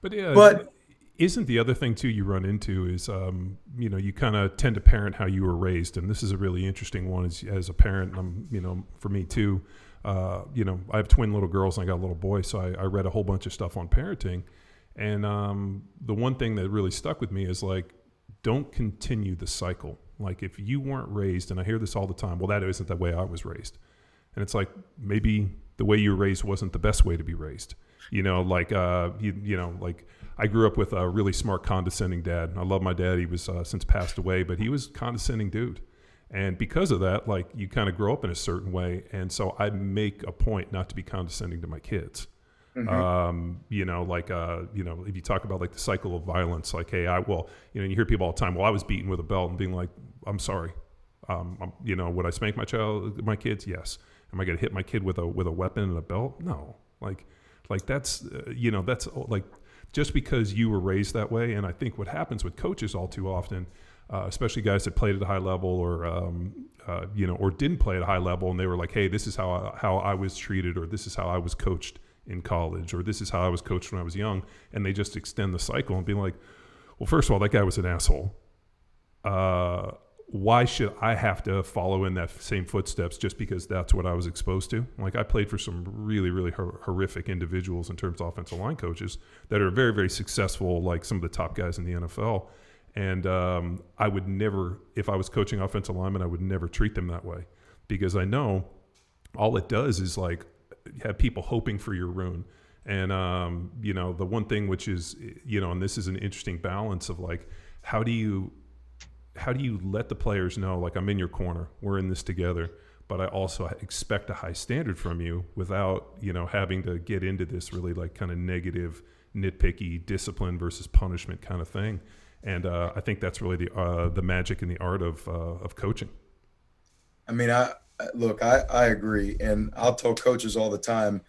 But isn't the other thing too you run into is, you know, you kind of tend to parent how you were raised, and this is a really interesting one as a parent. You know, for me too. I have twin little girls and I got a little boy, so I read a whole bunch of stuff on parenting. And the one thing that really stuck with me is like, don't continue the cycle. Like if you weren't raised, and I hear this all the time, well, that isn't the way I was raised. And it's like, maybe the way you were raised wasn't the best way to be raised. Like I grew up with a really smart, condescending dad. I love my dad. He was since passed away, but he was a condescending dude. And because of that, like you kind of grow up in a certain way. And so I make a point not to be condescending to my kids. Mm-hmm. If you talk about like the cycle of violence, like, hey, you hear people all the time, well, I was beaten with a belt, and being like, I'm sorry. Would I spank my kids? Yes. Am I going to hit my kid with a weapon and a belt? No. Like that's like, just because you were raised that way. And I think what happens with coaches all too often, especially guys that played at a high level or didn't play at a high level, and they were like, hey, this is how I was treated, or this is how I was coached in college, or this is how I was coached when I was young. And they just extend the cycle and be like, well, first of all, that guy was an asshole. Why should I have to follow in that same footsteps just because that's what I was exposed to? Like I played for some really, really horrific individuals in terms of offensive line coaches that are very, very successful, like some of the top guys in the NFL. And I would never, if I was coaching offensive linemen, I would never treat them that way, because I know all it does is like have people hoping for your ruin. And, the one thing which is, and this is an interesting balance of like, how do you let the players know, like, I'm in your corner, we're in this together, but I also expect a high standard from you without, having to get into this really like kind of negative, nitpicky discipline versus punishment kind of thing. And I think that's really the magic and the art of coaching. I mean, I agree. And I'll tell coaches all the time,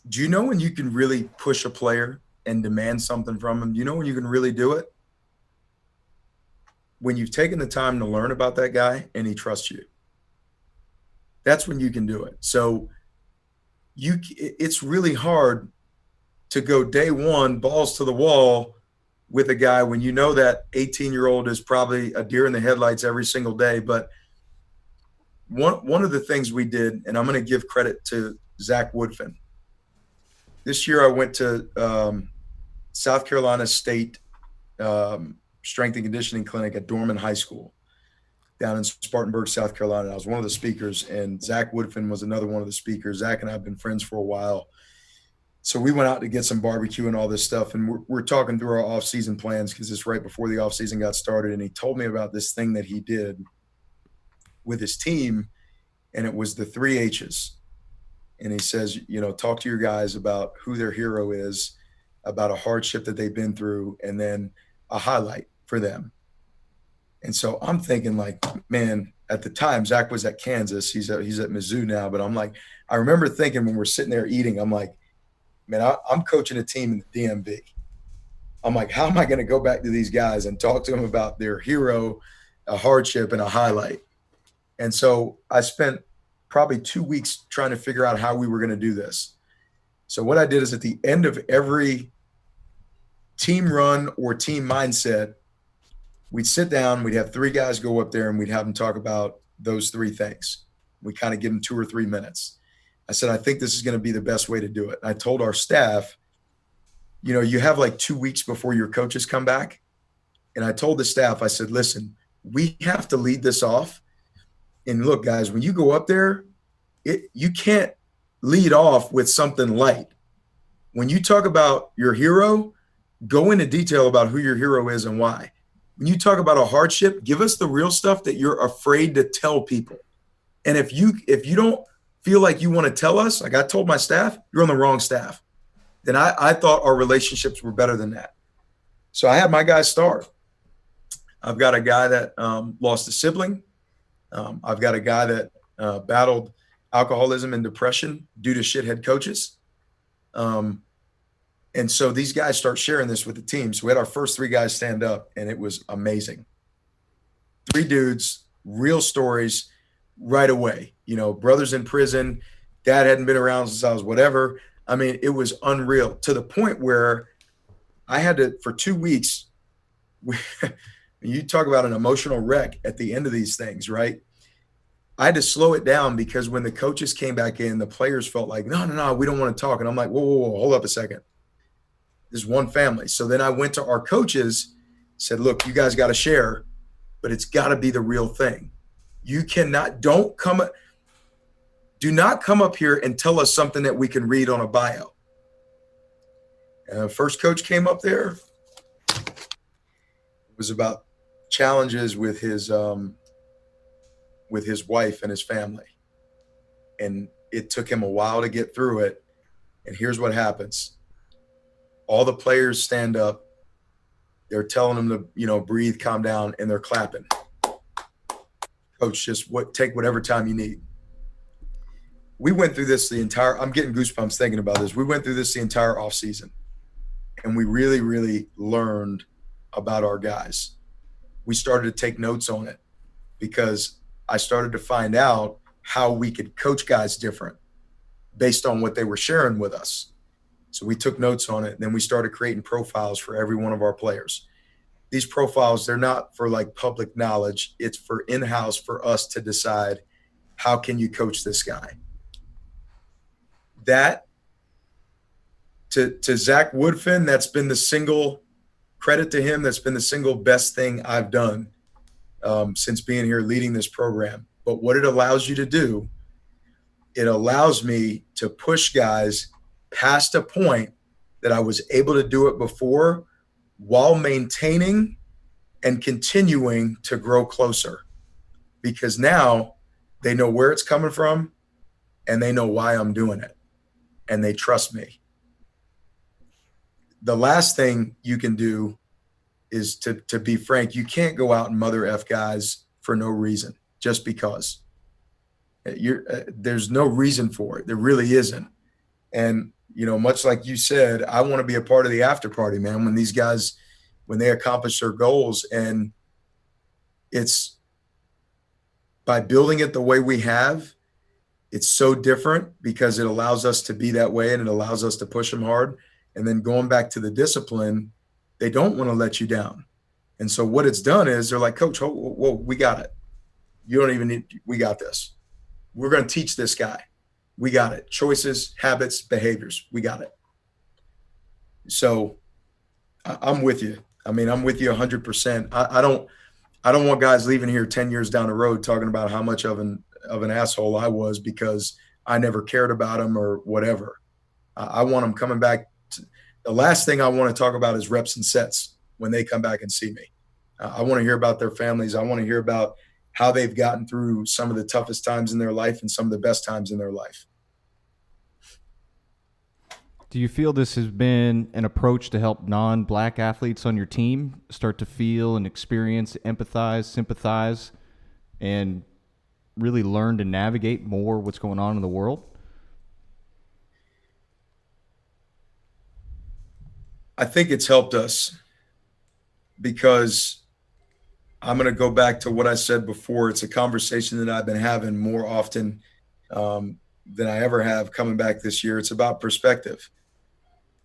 do you know when you can really push a player and demand something from him? Do you know when you can really do it? When you've taken the time to learn about that guy and he trusts you. That's when you can do it. So it's really hard to go day one, balls to the wall with a guy when you know that 18-year-old is probably a deer in the headlights every single day. But one of the things we did, and I'm going to give credit to Zach Woodfin. This year I went to South Carolina State strength and conditioning clinic at Dorman High School down in Spartanburg, South Carolina. I was one of the speakers, and Zach Woodfin was another one of the speakers. Zach and I have been friends for a while. So we went out to get some barbecue and all this stuff, and we're talking through our off-season plans because it's right before the off-season got started, and he told me about this thing that he did with his team, and it was the 3 H's. And he says, talk to your guys about who their hero is, about a hardship that they've been through, and then a highlight for them. And so I'm thinking like, man, at the time, Zach was at Kansas. He's at Mizzou now. But I'm like, I remember thinking when we're sitting there eating, I'm like, man, I'm coaching a team in the DMV. I'm like, how am I going to go back to these guys and talk to them about their hero, a hardship, and a highlight? And so I spent probably 2 weeks trying to figure out how we were going to do this. So what I did is at the end of every team run or team mindset, we'd sit down, we'd have 3 guys go up there, and we'd have them talk about those 3 things. We kind of give them 2 or 3 minutes. I said, I think this is going to be the best way to do it. And I told our staff, you have like 2 weeks before your coaches come back. And I told the staff, I said, listen, we have to lead this off. And look, guys, when you go up there, you can't lead off with something light. When you talk about your hero, go into detail about who your hero is and why. When you talk about a hardship, give us the real stuff that you're afraid to tell people. And if you don't feel like you want to tell us, like I told my staff, you're on the wrong staff. Then I thought our relationships were better than that. So I had my guys start. I've got a guy that lost a sibling. I've got a guy that battled alcoholism and depression due to shithead coaches. And so these guys start sharing this with the team. So we had our first 3 guys stand up, and it was amazing. 3 dudes, real stories right away. Brothers in prison, dad hadn't been around since I was whatever. I mean, it was unreal to the point where I had to, for 2 weeks, you talk about an emotional wreck at the end of these things, right? I had to slow it down because when the coaches came back in, the players felt like, no, we don't want to talk. And I'm like, whoa, hold up a second. There's one family. So then I went to our coaches, said, look, you guys got to share, but it's got to be the real thing. You cannot, do not come up here and tell us something that we can read on a bio. And the first coach came up there. It was about challenges with his wife and his family. And it took him a while to get through it. And here's what happens. All the players stand up. They're telling him to, breathe, calm down, and they're clapping. Coach, just take whatever time you need. We went through this I'm getting goosebumps thinking about this. We went through this the entire offseason, and we really, really learned about our guys. We started to take notes on it because I started to find out how we could coach guys different based on what they were sharing with us. So we took notes on it. And then we started creating profiles for every one of our players. These profiles, they're not for like public knowledge. It's for in-house for us to decide, how can you coach this guy? That to Zach Woodfin, that's been the single credit to him. That's been the single best thing I've done since being here leading this program. But what it allows you to do, it allows me to push guys past a point that I was able to do it before while maintaining and continuing to grow closer, because now they know where it's coming from and they know why I'm doing it and they trust me. The last thing you can do is to be frank. You can't go out and mother F guys for no reason, just because. There's no reason for it. There really isn't. And, much like you said, I want to be a part of the after party, man, when these guys, when they accomplish their goals. And it's by building it the way we have, it's so different because it allows us to be that way and it allows us to push them hard. And then going back to the discipline, they don't want to let you down. And so what it's done is they're like, Coach, whoa, we got it. You don't even need, we got this. We're going to teach this guy. We got it. Choices, habits, behaviors. We got it. So I'm with you. I mean, I'm with you 100%. I don't want guys leaving here 10 years down the road talking about how much of an asshole I was because I never cared about them or whatever. I want them coming back. The last thing I want to talk about is reps and sets when they come back and see me. I want to hear about their families. I want to hear about how they've gotten through some of the toughest times in their life and some of the best times in their life. Do you feel this has been an approach to help non-black athletes on your team start to feel and experience, empathize, sympathize, and really learn to navigate more what's going on in the world? I think it's helped us because I'm going to go back to what I said before. It's a conversation that I've been having more often than I ever have coming back this year. It's about perspective.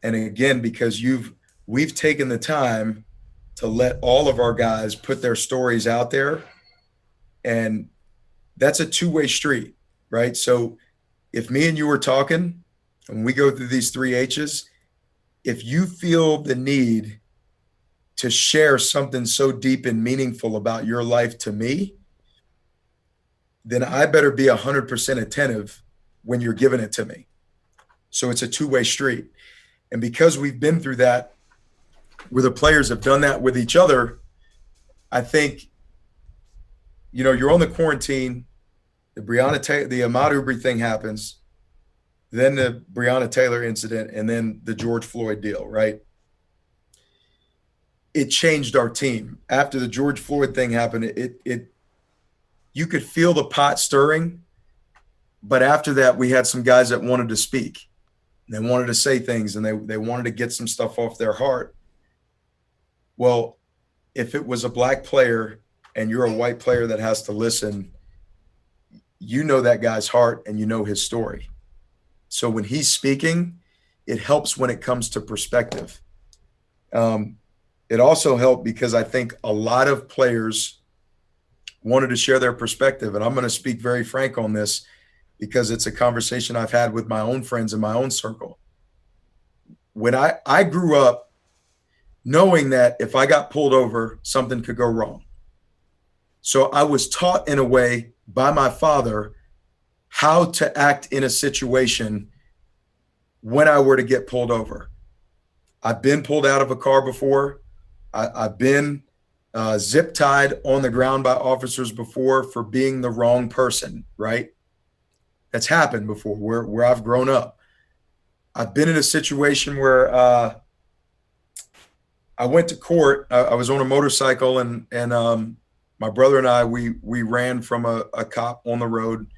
And again, because we've taken the time to let all of our guys put their stories out there, and that's a two-way street, right? So if me and you were talking and we go through these 3 H's, if you feel the need to share something so deep and meaningful about your life to me, then I better be 100% attentive when you're giving it to me. So it's a two-way street. And because we've been through that, where the players have done that with each other, I think, you're on the quarantine, the Ahmaud Arbery thing happens, then the Breonna Taylor incident, and then the George Floyd deal, right? It changed our team. After the George Floyd thing happened, you could feel the pot stirring, but after that, we had some guys that wanted to speak. They wanted to say things, and they wanted to get some stuff off their heart. Well, if it was a black player and you're a white player that has to listen, you know that guy's heart and you know his story. So when he's speaking, it helps when it comes to perspective. It also helped because I think a lot of players wanted to share their perspective. And I'm going to speak very frank on this because it's a conversation I've had with my own friends in my own circle. When I grew up knowing that if I got pulled over, something could go wrong. So I was taught in a way by my father how to act in a situation when I were to get pulled over. I've been pulled out of a car before. I've been zip tied on the ground by officers before for being the wrong person, right? That's happened before where I've grown up. I've been in a situation where I went to court. I was on a motorcycle and my brother and I, we ran from a cop on the road,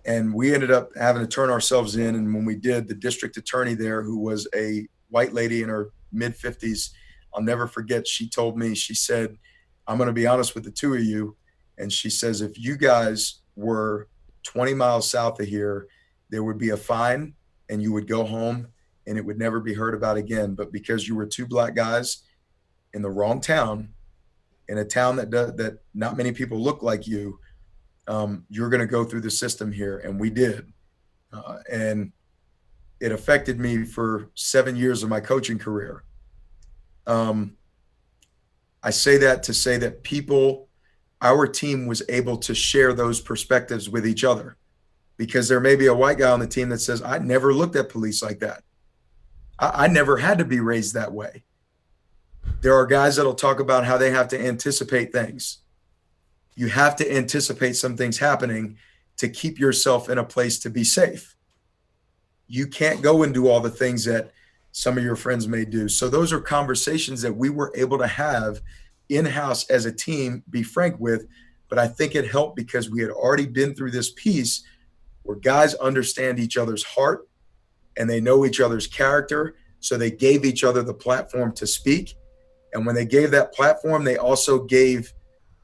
and we ended up having to turn ourselves in. And when we did, the district attorney there, who was a white lady in her mid-50s, I'll never forget, she told me, she said, I'm going to be honest with the two of you. And she says, if you guys were 20 miles south of here, there would be a fine and you would go home and it would never be heard about again. But because you were two black guys in the wrong town, in a town that not many people look like you, you're going to go through the system here. And we did. And it affected me for 7 years of my coaching career. I say that to say that our team was able to share those perspectives with each other, because there may be a white guy on the team that says, I never looked at police like that. I never had to be raised that way. There are guys that'll talk about how they have to anticipate things. You have to anticipate some things happening to keep yourself in a place to be safe. You can't go and do all the things that some of your friends may do. So those are conversations that we were able to have in-house as a team, be frank with. But I think it helped because we had already been through this piece where guys understand each other's heart and they know each other's character. So they gave each other the platform to speak. And when they gave that platform, they also gave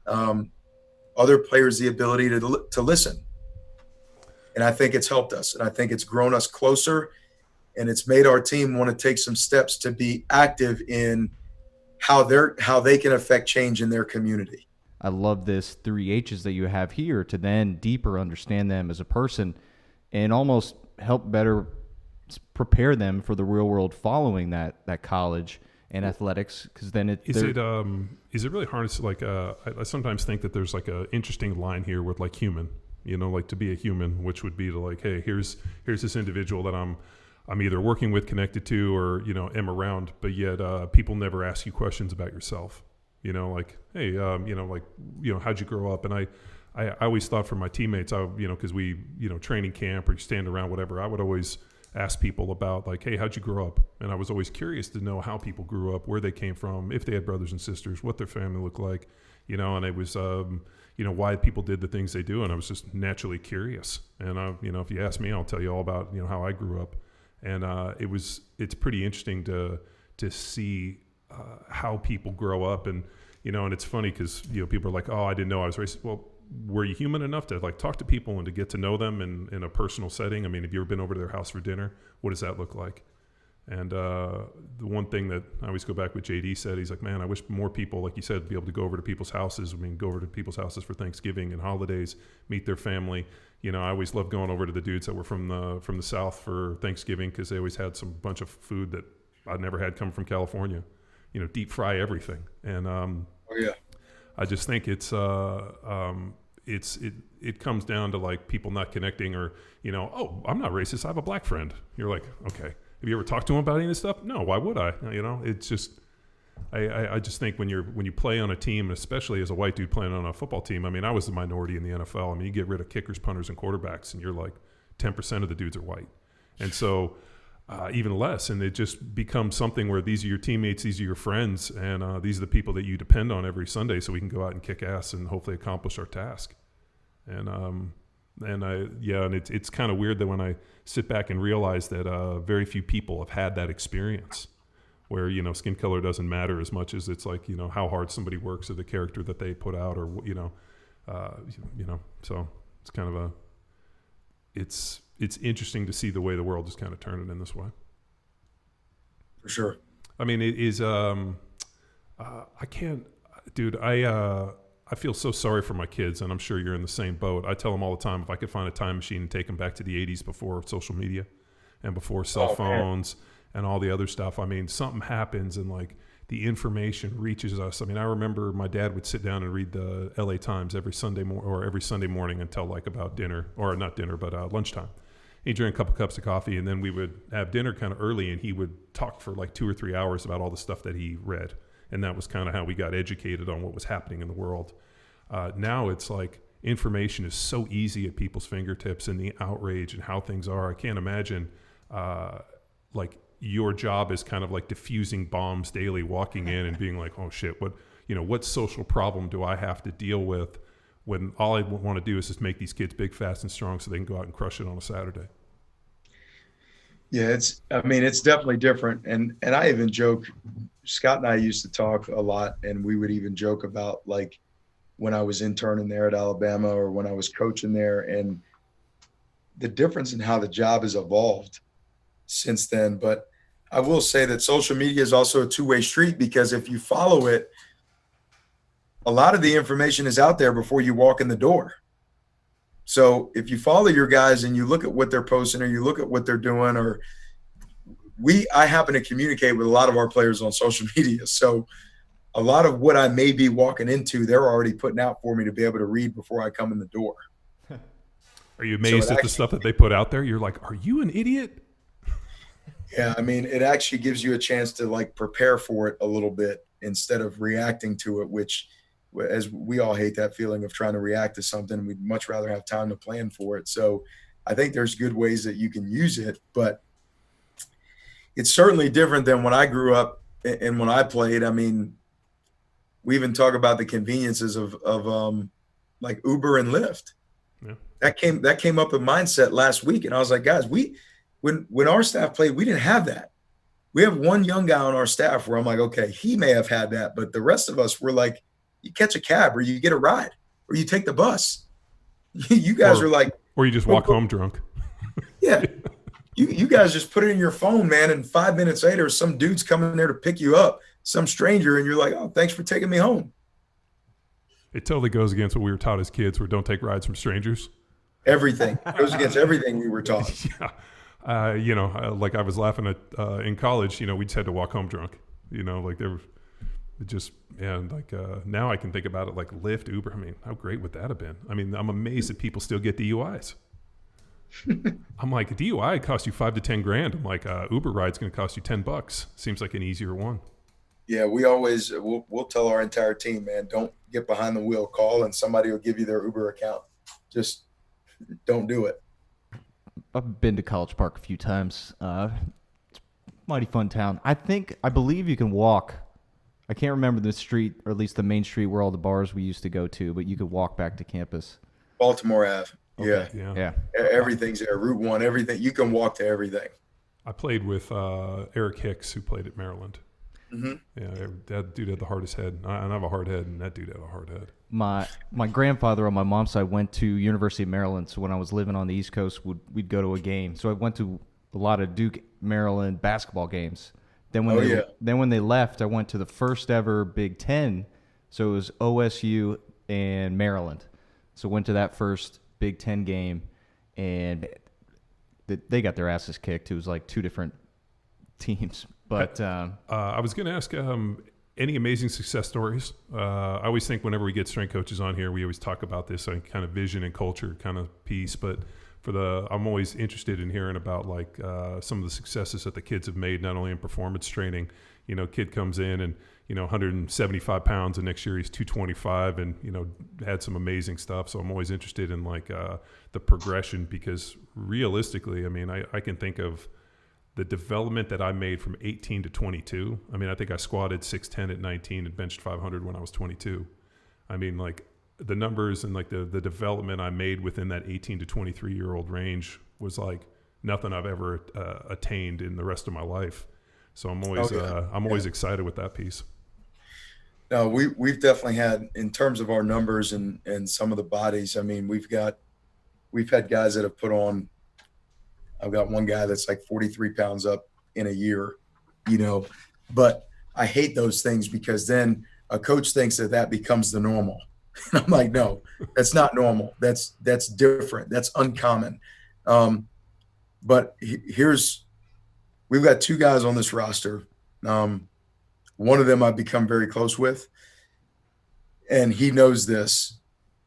other players the ability to listen. And I think it's helped us. And I think it's grown us closer. And it's made our team want to take some steps to be active in how they can affect change in their community. I love this 3 H's that you have here to then deeper understand them as a person and almost help better prepare them for the real world following that college and athletics. Because then is it really hard to, like, I sometimes think that there's like a interesting line here with like human, like to be a human, which would be to like, hey, here's this individual that I'm either working with, connected to, or am around, but yet people never ask you questions about yourself. Like, hey, how'd you grow up? And I always thought for my teammates, because we, training camp or you stand around, whatever, I would always ask people about like, hey, how'd you grow up? And I was always curious to know how people grew up, where they came from, if they had brothers and sisters, what their family looked like, and it was, why people did the things they do. And I was just naturally curious. And, if you ask me, I'll tell you all about, how I grew up. And it's pretty interesting to see how people grow up. And, and it's funny because, people are like, oh, I didn't know I was racist. Well, were you human enough to like talk to people and to get to know them in a personal setting? I mean, have you ever been over to their house for dinner? What does that look like? And the one thing that I always go back with JD said, he's like, man, I wish more people, like you said, be able to go over to people's houses. I mean, go over to people's houses for Thanksgiving and holidays, meet their family. I always loved going over to the dudes that were from the South for Thanksgiving because they always had some bunch of food that I'd never had come from California. Deep fry everything. And I just think it comes down to like people not connecting, or oh, I'm not racist, I have a black friend. You're like, okay, have you ever talked to him about any of this stuff? No, why would I? It's just I just think when you play on a team, especially as a white dude playing on a football team, I mean, I was the minority in the NFL. I mean, you get rid of kickers, punters, and quarterbacks, and you're like 10% of the dudes are white. And so even less, and it just becomes something where these are your teammates, these are your friends, and these are the people that you depend on every Sunday so we can go out and kick ass and hopefully accomplish our task. And it's kind of weird that when I sit back and realize that very few people have had that experience where, skin color doesn't matter as much as it's like, how hard somebody works or the character that they put out, or, so it's kind of it's interesting to see the way the world is kind of turning in this way. For sure. I mean, it is, I I feel so sorry for my kids, and I'm sure you're in the same boat. I tell them all the time, if I could find a time machine and take them back to the 80s before social media and before cell phones and all the other stuff, I mean, something happens and like the information reaches us. I mean, I remember my dad would sit down and read the LA Times every Sunday morning until like about dinner, or not dinner, but lunchtime. He'd drink a couple cups of coffee, and then we would have dinner kind of early, and he would talk for like 2 or 3 hours about all the stuff that he read. And that was kind of how we got educated on what was happening in the world. Now it's like information is so easy at people's fingertips, and the outrage and how things are. I can't imagine like your job is kind of like diffusing bombs daily, walking in and being like, oh shit, what social problem do I have to deal with when all I want to do is just make these kids big, fast, and strong so they can go out and crush it on a Saturday? Yeah, it's definitely different. And I even joke, Scott and I used to talk a lot, and we would even joke about like when I was interning there at Alabama or when I was coaching there, and the difference in how the job has evolved since then. But I will say that social media is also a two-way street, because if you follow it, a lot of the information is out there before you walk in the door. So if you follow your guys and you look at what they're posting, or you look at what they're doing, or I happen to communicate with a lot of our players on social media. So a lot of what I may be walking into, they're already putting out for me to be able to read before I come in the door. Are you amazed at the stuff that they put out there? You're like, are you an idiot? Yeah, I mean, it actually gives you a chance to like prepare for it a little bit instead of reacting to it, which, as we all hate that feeling of trying to react to something. We'd much rather have time to plan for it. So I think there's good ways that you can use it, but it's certainly different than when I grew up and when I played. I mean, we even talk about the conveniences of like Uber and Lyft. Yeah. That came up in mindset last week. And I was like, guys, when our staff played, we didn't have that. We have one young guy on our staff where I'm like, okay, he may have had that, but the rest of us were like, you catch a cab, or you get a ride, or you take the bus. You guys are like, or you just walk home drunk. Yeah. You guys just put it in your phone, man, and 5 minutes later, some dude's coming there to pick you up, some stranger, and you're like, oh, thanks for taking me home. It totally goes against what we were taught as kids, where don't take rides from strangers. Everything. It goes against everything we were taught. Yeah. Like I was laughing at in college, we just had to walk home drunk. Like there was just, now I can think about it like Lyft, Uber. I mean, how great would that have been? I mean, I'm amazed that people still get DUIs. I'm like, a DUI costs you $5 to $10,000. I'm like, Uber ride's going to cost you $10. Seems like an easier one. Yeah, we'll tell our entire team, man, don't get behind the wheel. Call and somebody will give you their Uber account. Just don't do it. I've been to College Park a few times. It's a mighty fun town. I believe you can walk. I can't remember the street, or at least the main street where all the bars we used to go to, but you could walk back to campus. Baltimore Ave. Okay. Yeah. Everything's there. Route 1, everything. You can walk to everything. I played with Eric Hicks, who played at Maryland. Mm-hmm. Yeah, that dude had the hardest head. I have a hard head, and that dude had a hard head. My grandfather on my mom's side went to University of Maryland, so when I was living on the East Coast, we'd go to a game. So I went to a lot of Duke, Maryland basketball games. Then when they left, I went to the first ever Big Ten. So it was OSU and Maryland. So went to that first Big Ten game, and they got their asses kicked. It was like two different teams. But I was going to ask any amazing success stories. I always think whenever we get strength coaches on here, we always talk about this kind of vision and culture kind of piece. But I'm always interested in hearing about like some of the successes that the kids have made, not only in performance training. Kid comes in and 175 pounds, and next year he's 225, and had some amazing stuff. So I'm always interested in like the progression, because realistically, I mean, I can think of the development that I made from 18 to 22. I mean, I think I squatted 610 at 19 and benched 500 when I was 22. I mean, like the numbers and like the development I made within that 18 to 23-year-old range was like nothing I've ever attained in the rest of my life. So I'm always excited with that piece. No, we've definitely had, in terms of our numbers and some of the bodies, I mean, we've had guys that have put on, I've got one guy that's like 43 pounds up in a year, but I hate those things, because then a coach thinks that becomes the normal. And I'm like, no, that's not normal. That's different. That's uncommon. But we've got two guys on this roster. One of them I've become very close with, and he knows this.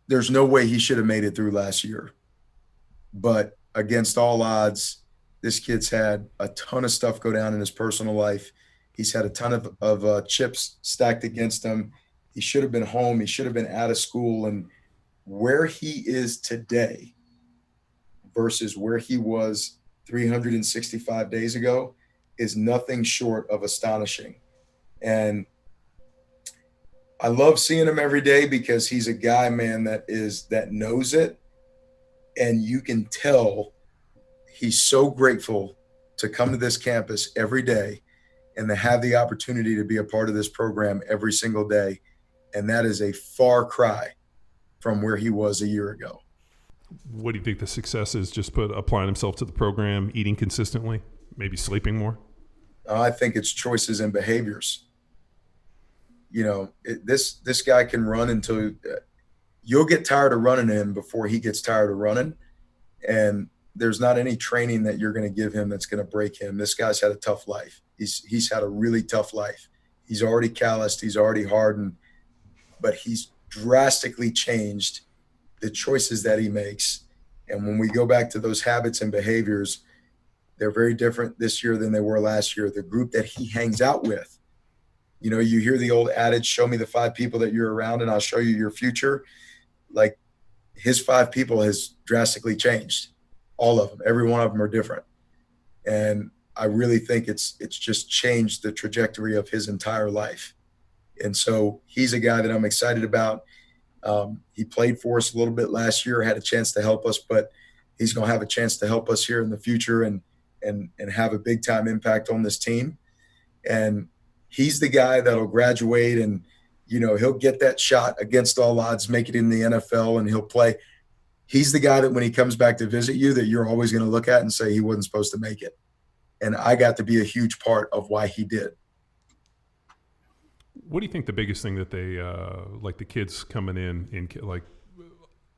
There's no way he should have made it through last year. But against all odds, this kid's had a ton of stuff go down in his personal life. He's had a ton of chips stacked against him. He should have been home. He should have been out of school. And where he is today versus where he was 365 days ago is nothing short of astonishing. And I love seeing him every day because he's a guy, man, that knows it. And you can tell he's so grateful to come to this campus every day and to have the opportunity to be a part of this program every single day. And that is a far cry from where he was a year ago. What do you think the success is? Just applying himself to the program, eating consistently, maybe sleeping more? I think it's choices and behaviors. This guy can run until you'll get tired of running him before he gets tired of running. And there's not any training that you're going to give him that's going to break him. This guy's had a tough life. He's had a really tough life. He's already calloused. He's already hardened, but he's drastically changed the choices that he makes. And when we go back to those habits and behaviors, they're very different this year than they were last year. The group that he hangs out with, you hear the old adage, show me the 5 people that you're around and I'll show you your future. Like, his 5 people has drastically changed. All of them, every one of them are different. And I really think it's just changed the trajectory of his entire life. And so he's a guy that I'm excited about. He played for us a little bit last year, had a chance to help us, but he's going to have a chance to help us here in the future and have a big time impact on this team. And he's the guy that'll graduate and, he'll get that shot against all odds, make it in the NFL, and he'll play. He's the guy that when he comes back to visit you, that you're always going to look at and say he wasn't supposed to make it. And I got to be a huge part of why he did. What do you think the biggest thing that they, like the kids coming in like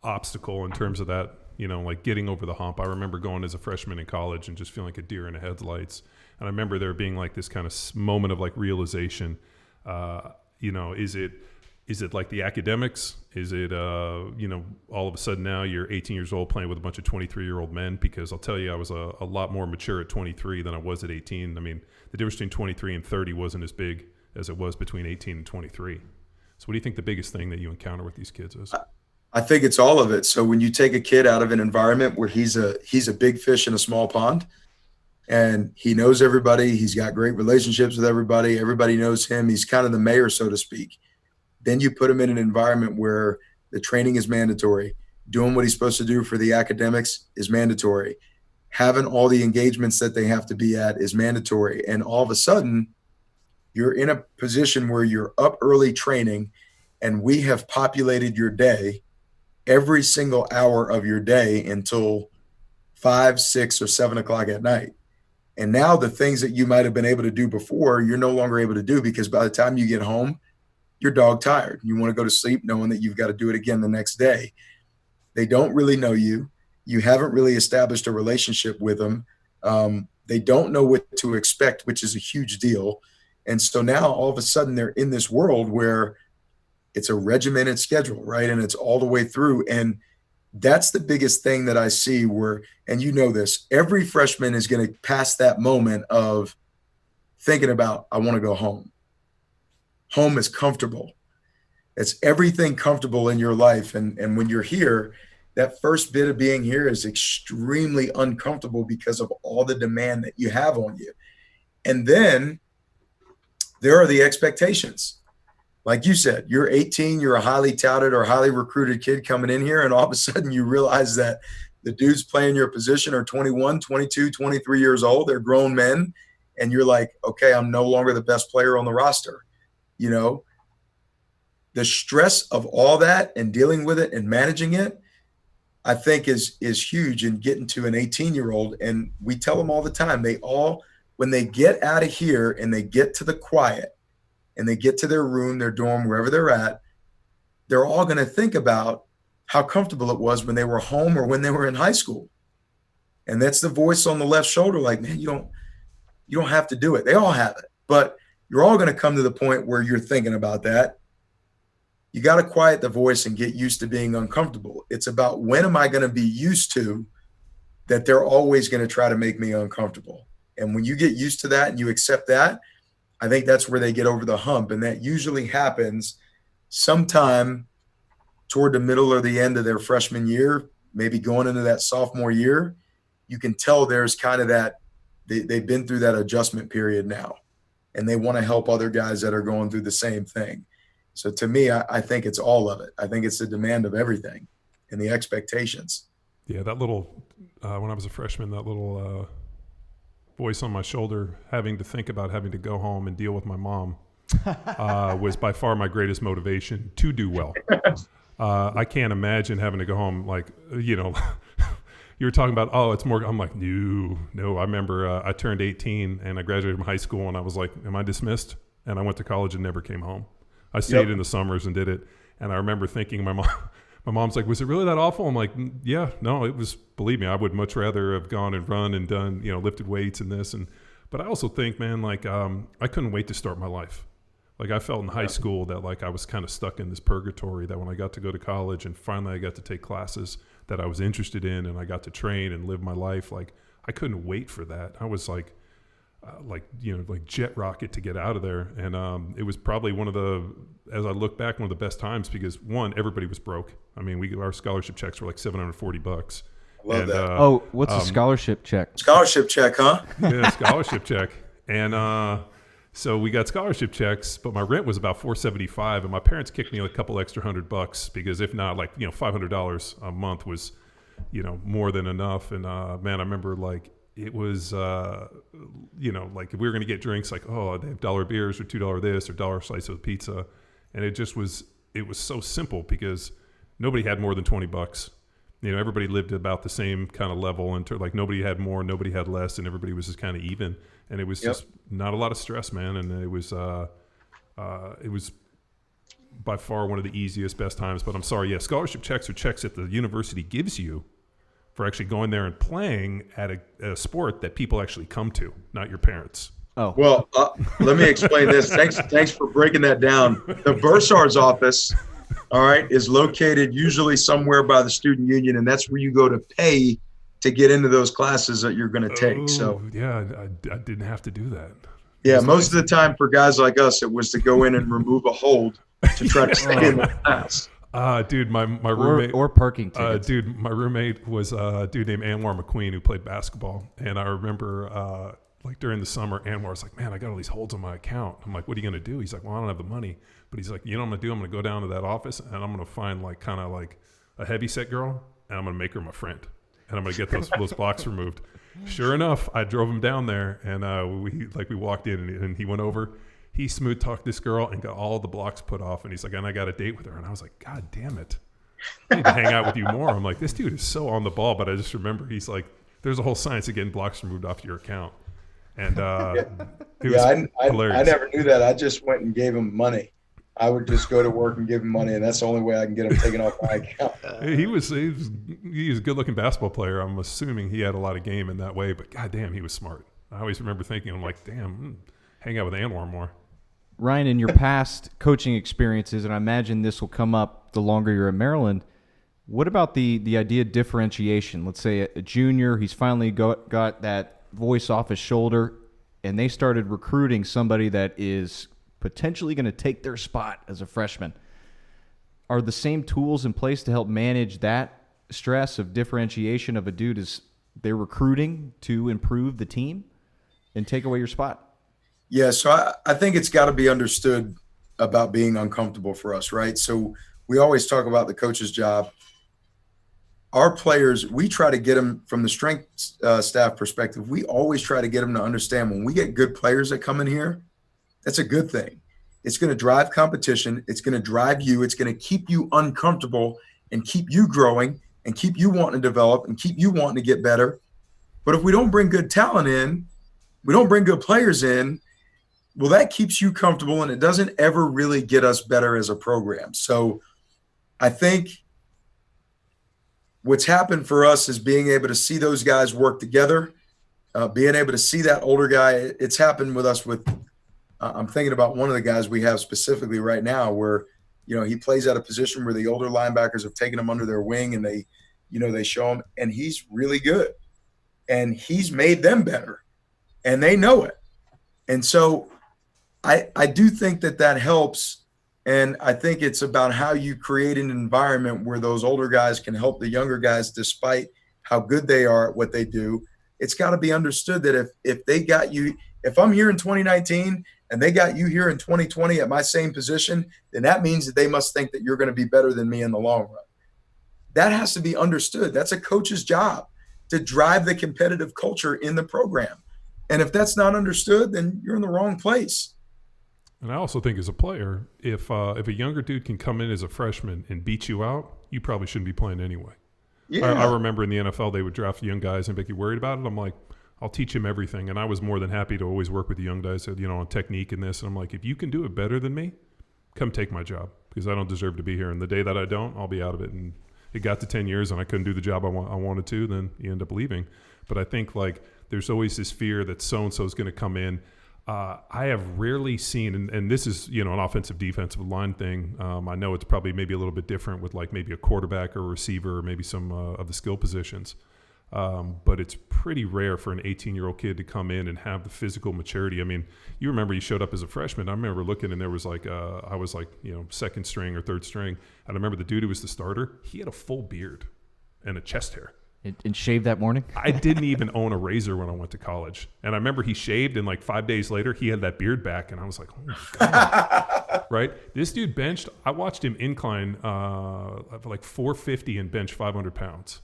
obstacle in terms of that, like getting over the hump? I remember going as a freshman in college and just feeling like a deer in the headlights. And I remember there being like this kind of moment of like realization, is it like the academics? Is it, all of a sudden now you're 18 years old playing with a bunch of 23-year-old men? Because I'll tell you, I was a lot more mature at 23 than I was at 18. I mean, the difference between 23 and 30 wasn't as big as it was between 18 and 23. So what do you think the biggest thing that you encounter with these kids is? I think it's all of it. So when you take a kid out of an environment where he's a big fish in a small pond, and he knows everybody, he's got great relationships with everybody, everybody knows him, he's kind of the mayor, so to speak. Then you put him in an environment where the training is mandatory, doing what he's supposed to do for the academics is mandatory, having all the engagements that they have to be at is mandatory. And all of a sudden, you're in a position where you're up early training, and we have populated your day, every single hour of your day until 5, 6, or 7 o'clock at night. And now the things that you might have been able to do before, you're no longer able to do, because by the time you get home, you're dog tired. You want to go to sleep knowing that you've got to do it again the next day. They don't really know you. You haven't really established a relationship with them. They don't know what to expect, which is a huge deal. And so now all of a sudden they're in this world where it's a regimented schedule, right? And it's all the way through. And that's the biggest thing that I see where, and you know this, every freshman is going to pass that moment of thinking about, I want to go home. Home is comfortable. It's everything comfortable in your life. And when you're here, that first bit of being here is extremely uncomfortable because of all the demand that you have on you. And then there are the expectations. Like you said, you're 18, you're a highly touted or highly recruited kid coming in here, and all of a sudden you realize that the dudes playing your position are 21, 22, 23 years old. They're grown men. And you're like, okay, I'm no longer the best player on the roster. You know, the stress of all that and dealing with it and managing it, I think is huge in getting to an 18-year-old. And we tell them all the time, when they get out of here and they get to the quiet and they get to their room, their dorm, wherever they're at, they're all going to think about how comfortable it was when they were home or when they were in high school. And that's the voice on the left shoulder, like, man, you don't have to do it. They all have it, but you're all going to come to the point where you're thinking about that. You got to quiet the voice and get used to being uncomfortable. It's about, when am I going to be used to that they're always going to try to make me uncomfortable? And when you get used to that and you accept that, I think that's where they get over the hump. And that usually happens sometime toward the middle or the end of their freshman year, maybe going into that sophomore year. You can tell there's kind of that, they've been through that adjustment period now, and they want to help other guys that are going through the same thing. So to me, I think it's all of it. I think it's the demand of everything and the expectations. Yeah, that little, when I was a freshman, that little voice on my shoulder, having to think about having to go home and deal with my mom, was by far my greatest motivation to do well. I can't imagine having to go home, like, you were talking about, it's more, I'm like, no. I remember I turned 18 and I graduated from high school, and I was like, am I dismissed? And I went to college and never came home. I stayed in the summers and did it. And I remember thinking, my mom's like, was it really that awful? I'm like, yeah, no, it was, believe me, I would much rather have gone and run and done, lifted weights and this. But I also think, man, like, I couldn't wait to start my life. Like, I felt in high school that, like, I was kind of stuck in this purgatory, that when I got to go to college and finally I got to take classes that I was interested in, and I got to train and live my life, like, I couldn't wait for that. I was like jet rocket to get out of there. And it was probably as I look back, one of the best times, because one, everybody was broke. I mean, our scholarship checks were like $740. I love that. What's a scholarship check? Scholarship check, huh? Yeah, scholarship check. And so we got scholarship checks, but my rent was about $475, and my parents kicked me a couple extra $100, because if not, like, $500 a month was, more than enough. And man, I remember, like, it was, like, if we were going to get drinks, like, they have $1 beers or $2 this or $1 slice of pizza. And it was so simple, because nobody had more than $20. Everybody lived about the same kind of level, and like, nobody had more, nobody had less, and everybody was just kind of even. And it was just not a lot of stress, man. And it was by far one of the easiest, best times. But I'm sorry, yeah, scholarship checks are checks that the university gives you for actually going there and playing at a sport that people actually come to, not your parents. Oh, well, let me explain this. Thanks for breaking that down. The Bursar's office, all right, is located usually somewhere by the student union, and that's where you go to pay to get into those classes that you're going to take. So yeah, I didn't have to do that. Yeah, most of the time for guys like us, it was to go in and remove a hold to try to stay in the class. Dude, my roommate or parking tickets. Dude, my roommate was a dude named Anwar McQueen, who played basketball, and I remember like during the summer, Anwar was like, "Man, I got all these holds on my account." I'm like, "What are you gonna do?" He's like, "Well, I don't have the money," but he's like, "You know what I'm gonna do? I'm gonna go down to that office and I'm gonna find like kind of like a heavyset girl, and I'm gonna make her my friend, and I'm gonna get those blocks removed." Sure enough, I drove him down there, and we walked in, and he went over. He smooth talked this girl and got all the blocks put off, and he's like, "And I got a date with her." And I was like, "God damn it, I need to hang out with you more." I'm like, this dude is so on the ball, but I just remember he's like, "There's a whole science of getting blocks removed off your account," and it was hilarious. I never knew that. I just went and gave him money. I would just go to work and give him money, and that's the only way I can get him taken off my account. He was a good-looking basketball player. I'm assuming he had a lot of game in that way, but goddamn, he was smart. I always remember thinking, I'm like, damn, hang out with Anwar more. Ryan, in your past coaching experiences, and I imagine this will come up the longer you're at Maryland, what about the idea of differentiation? Let's say a junior, he's finally got that voice off his shoulder, and they started recruiting somebody that is potentially going to take their spot as a freshman. Are the same tools in place to help manage that stress of differentiation of a dude as they're recruiting to improve the team and take away your spot? Yeah, so I think it's got to be understood about being uncomfortable for us, right? So we always talk about the coach's job. Our players, we try to get them from the strength staff perspective. We always try to get them to understand when we get good players that come in here, that's a good thing. It's going to drive competition. It's going to drive you. It's going to keep you uncomfortable and keep you growing and keep you wanting to develop and keep you wanting to get better. But if we don't bring good talent in, we don't bring good players in, well, that keeps you comfortable, and it doesn't ever really get us better as a program. So I think what's happened for us is being able to see those guys work together, being able to see that older guy. It's happened with us with I'm thinking about one of the guys we have specifically right now where, he plays at a position where the older linebackers have taken him under their wing and they show him, and he's really good. And he's made them better, and they know it. And so I do think that helps. And I think it's about how you create an environment where those older guys can help the younger guys despite how good they are at what they do. It's got to be understood that if they got you, if I'm here in 2019 and they got you here in 2020 at my same position, then that means that they must think that you're going to be better than me in the long run. That has to be understood. That's a coach's job, to drive the competitive culture in the program. And if that's not understood, then you're in the wrong place. And I also think as a player, if a younger dude can come in as a freshman and beat you out, you probably shouldn't be playing anyway. Yeah. I remember in the NFL, they would draft young guys and make you worried about it. I'm like, I'll teach him everything. And I was more than happy to always work with the young guys, on technique and this. And I'm like, if you can do it better than me, come take my job, because I don't deserve to be here. And the day that I don't, I'll be out of it. And it got to 10 years and I couldn't do the job I wanted to, then you end up leaving. But I think there's always this fear that so-and-so is going to come in. I have rarely seen, and this is, an offensive defensive line thing. I know it's probably maybe a little bit different with maybe a quarterback or a receiver or maybe some of the skill positions. But it's pretty rare for an 18-year-old kid to come in and have the physical maturity. I mean, you remember you showed up as a freshman. I remember looking, and there was I was second string or third string. And I remember the dude who was the starter, he had a full beard and a chest hair. And shaved that morning? I didn't even own a razor when I went to college. And I remember he shaved, and 5 days later, he had that beard back. And I was like, oh my God. Right? This dude benched, I watched him incline 450 and bench 500 pounds.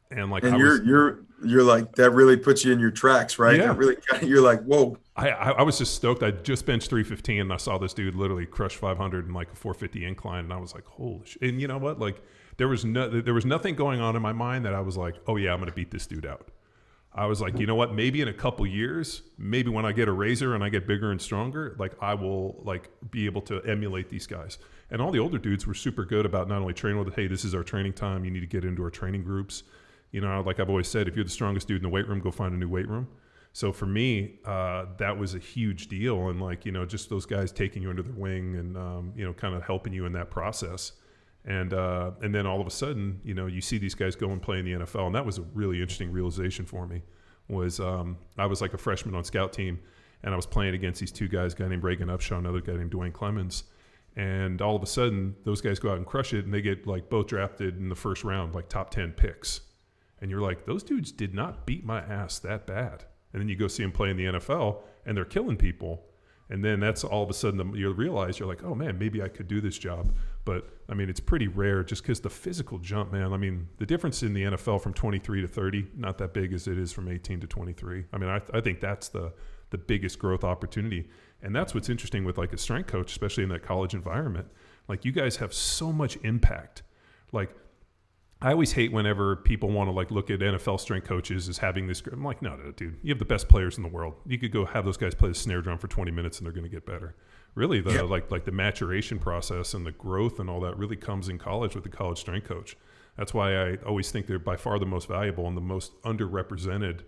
And you're like, that really puts you in your tracks, right? Yeah. That really, you're like, whoa. I was just stoked. I just benched 315 and I saw this dude literally crush 500 in a 450 incline. And I was like, holy shit. And you know what? There was nothing going on in my mind that I was like, oh yeah, I'm going to beat this dude out. I was like, you know what? Maybe in a couple years, maybe when I get a razor and I get bigger and stronger, I will be able to emulate these guys. And all the older dudes were super good about not only training with, hey, this is our training time. You need to get into our training groups. Like I've always said, if you're the strongest dude in the weight room, go find a new weight room. So for me, that was a huge deal. And just those guys taking you under their wing and, kind of helping you in that process. And then all of a sudden, you see these guys go and play in the NFL. And that was a really interesting realization for me was I was like a freshman on scout team and I was playing against these two guys, a guy named Reagan Upshaw, another guy named Dwayne Clemens. And all of a sudden those guys go out and crush it and they get both drafted in the first round, top 10 picks. And you're like, those dudes did not beat my ass that bad. And then you go see them play in the NFL and they're killing people. And then that's all of a sudden you realize you're like, oh man, maybe I could do this job. But I mean, it's pretty rare just because the physical jump, man. I mean, the difference in the NFL from 23 to 30, not that big as it is from 18 to 23. I mean, I think that's the biggest growth opportunity. And that's what's interesting with a strength coach, especially in that college environment. You guys have so much impact. I always hate whenever people want to look at NFL strength coaches as having this. I'm like, no, dude, you have the best players in the world. You could go have those guys play the snare drum for 20 minutes and they're going to get better. Really, the the maturation process and the growth and all that really comes in college with the college strength coach. That's why I always think they're by far the most valuable and the most underrepresented,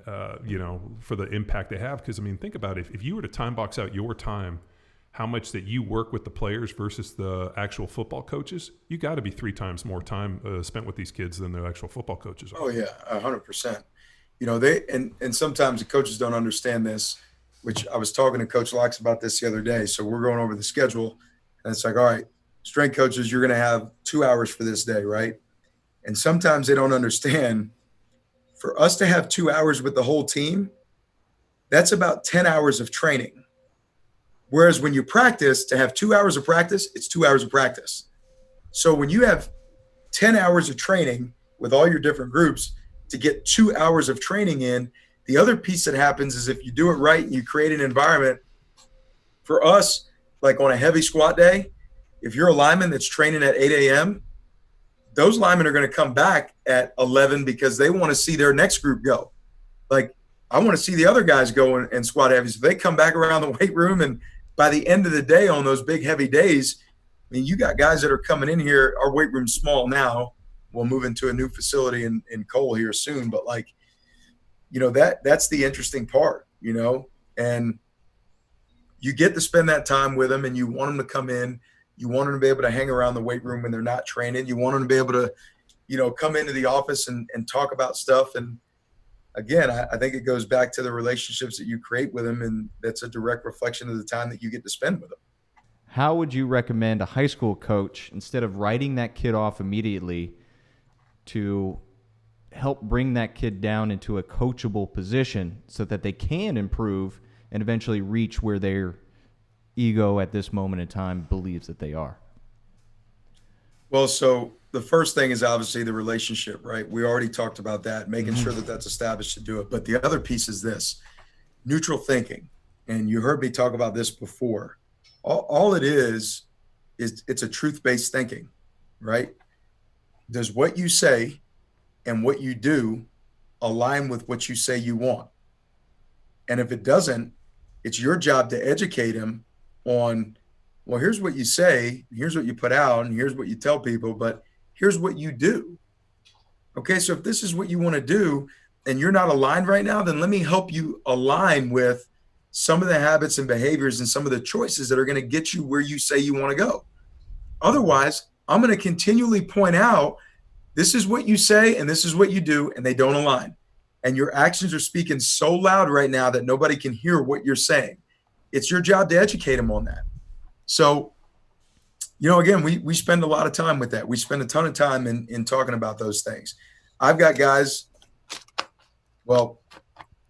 for the impact they have. Because I mean, think about it. If you were to time box out your time, how much that you work with the players versus the actual football coaches, you got to be 3 times more time spent with these kids than the actual football coaches are. Oh yeah, 100%. They and sometimes the coaches don't understand this, which I was talking to Coach Locks about this the other day. So we're going over the schedule and it's all right, strength coaches, you're going to have 2 hours for this day, right? And sometimes they don't understand, for us to have 2 hours with the whole team, that's about 10 hours of training. Whereas when you practice, to have 2 hours of practice, it's 2 hours of practice. So when you have 10 hours of training with all your different groups to get 2 hours of training in, the other piece that happens is if you do it right and you create an environment for us, on a heavy squat day, if you're a lineman that's training at 8 a.m., those linemen are going to come back at 11 because they want to see their next group go. I want to see the other guys go and squat heavy. So they come back around the weight room, and by the end of the day on those big heavy days, mean, you got guys that are coming in here. Our weight room's small now. We'll move into a new facility in Cole here soon. But like, that's the interesting part, and you get to spend that time with them, and you want them to come in. You want them to be able to hang around the weight room when they're not training. You want them to be able to, come into the office and talk about stuff. And again, I think it goes back to the relationships that you create with them, and that's a direct reflection of the time that you get to spend with them. How would you recommend a high school coach, instead of writing that kid off immediately, to help bring that kid down into a coachable position so that they can improve and eventually reach where their ego at this moment in time believes that they are? Well, so the first thing is obviously the relationship, right? We already talked about that, making sure that that's established to do it. But the other piece is this: neutral thinking. And you heard me talk about this before. All it is it's a truth-based thinking, right? Does what you say and what you do align with what you say you want? And if it doesn't, it's your job to educate him on, well, here's what you say, here's what you put out, and here's what you tell people, but here's what you do. Okay, so if this is what you want to do and you're not aligned right now, then let me help you align with some of the habits and behaviors and some of the choices that are going to get you where you say you want to go. Otherwise, I'm going to continually point out, this is what you say and this is what you do, and they don't align. And your actions are speaking so loud right now that nobody can hear what you're saying. It's your job to educate them on that. So, again, we spend a lot of time with that. We spend a ton of time in talking about those things. I've got guys, well,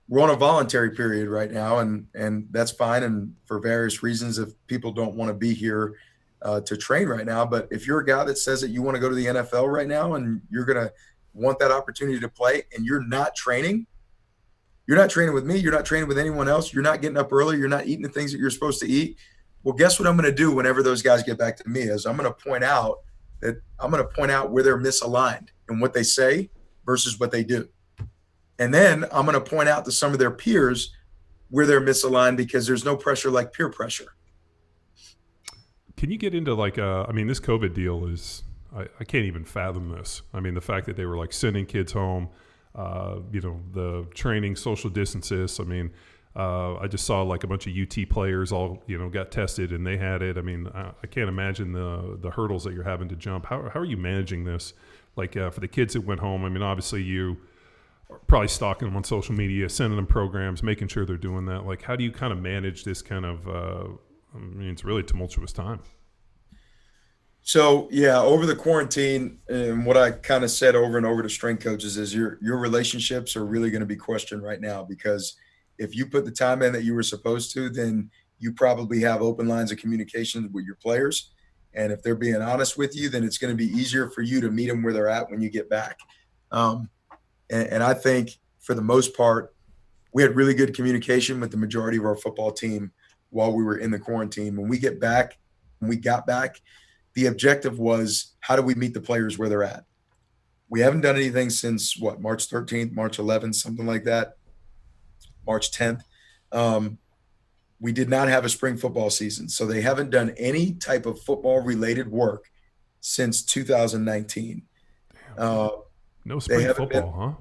we're on a voluntary period right now, and that's fine. And for various reasons, if people don't want to be here to train right now, but if you're a guy that says that you want to go to the NFL right now and you're going to want that opportunity to play and you're not training with me, you're not training with anyone else, you're not getting up early, you're not eating the things that you're supposed to eat. Well, guess what I'm going to do whenever those guys get back to me is I'm going to point out where they're misaligned and what they say versus what they do. And then I'm going to point out to some of their peers where they're misaligned, because there's no pressure like peer pressure. Can you get into this COVID deal is, I can't even fathom this. I mean, the fact that they were like sending kids home, the training, social distances. I mean, I just saw like a bunch of UT players all, got tested and they had it. I mean, I can't imagine the hurdles that you're having to jump. How are you managing this? Like for the kids that went home, I mean, obviously you are probably stalking them on social media, sending them programs, making sure they're doing that. Like, how do you kind of manage this kind of, it's really tumultuous time. So, yeah, over the quarantine, and what I kind of said over and over to strength coaches is your relationships are really going to be questioned right now, because if you put the time in that you were supposed to, then you probably have open lines of communication with your players. And if they're being honest with you, then it's going to be easier for you to meet them where they're at when you get back. And I think for the most part, we had really good communication with the majority of our football team while we were in the quarantine. When we got back, the objective was, how do we meet the players where they're at? We haven't done anything since March 13th, March 11th, something like that, March 10th. We did not have a spring football season. So they haven't done any type of football related work since 2019. No spring football, huh?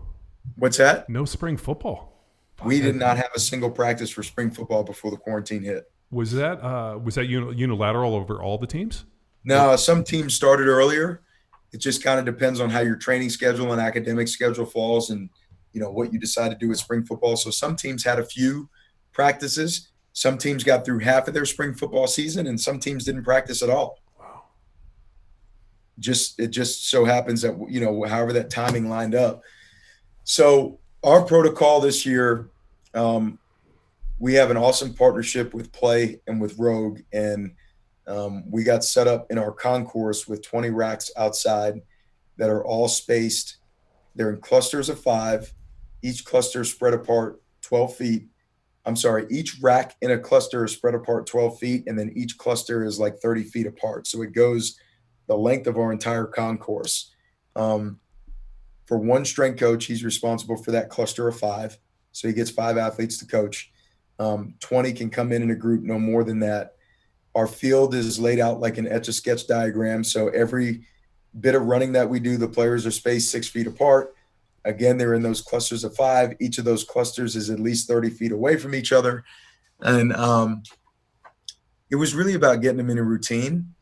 What's that? No spring football. We did not have a single practice for spring football before the quarantine hit. Was that unilateral over all the teams? No, some teams started earlier. It just kind of depends on how your training schedule and academic schedule falls, and what you decide to do with spring football. So some teams had a few practices. Some teams got through half of their spring football season, and some teams didn't practice at all. Wow. It just so happens that however that timing lined up. So our protocol this year, we have an awesome partnership with Play and with Rogue, and we got set up in our concourse with 20 racks outside that are all spaced. They're in clusters of 5, each cluster spread apart 12 feet. I'm sorry, each rack in a cluster is spread apart 12 feet, and then each cluster is like 30 feet apart. So it goes the length of our entire concourse. For one strength coach, he's responsible for that cluster of 5. So he gets 5 athletes to coach. 20 can come in a group, no more than that. Our field is laid out like an Etch-a-Sketch diagram. So every bit of running that we do, the players are spaced 6 feet apart. Again, they're in those clusters of 5. Each of those clusters is at least 30 feet away from each other. And it was really about getting them in a routine.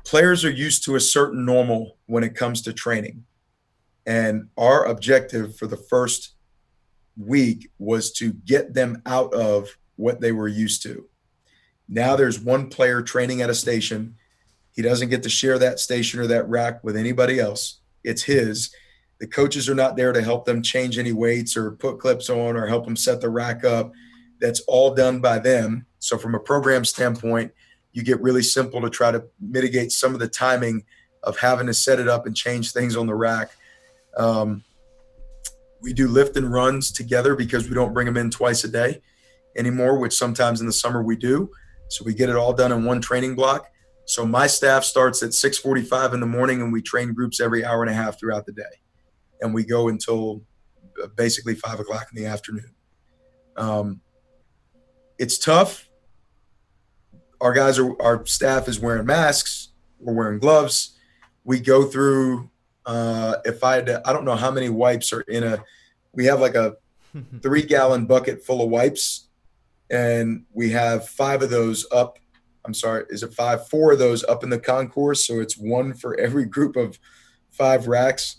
Players are used to a certain normal when it comes to training. And our objective for the first week was to get them out of what they were used to. Now there's one player training at a station. He doesn't get to share that station or that rack with anybody else. It's his. The coaches are not there to help them change any weights or put clips on or help them set the rack up. That's all done by them. So from a program standpoint, you get really simple to try to mitigate some of the timing of having to set it up and change things on the rack. We do lift and runs together because we don't bring them in twice a day anymore, which sometimes in the summer we do. So we get it all done in one training block. So my staff starts at 6:45 in the morning, and we train groups every hour and a half throughout the day. And we go until basically 5 o'clock in the afternoon. It's tough. Our staff is wearing masks. We're wearing gloves. We go through, I don't know how many wipes are we have like a 3-gallon bucket full of wipes, and we have 5 of those up. I'm sorry, is it 5? 4 of those up in the concourse. So it's 1 for every group of 5 racks.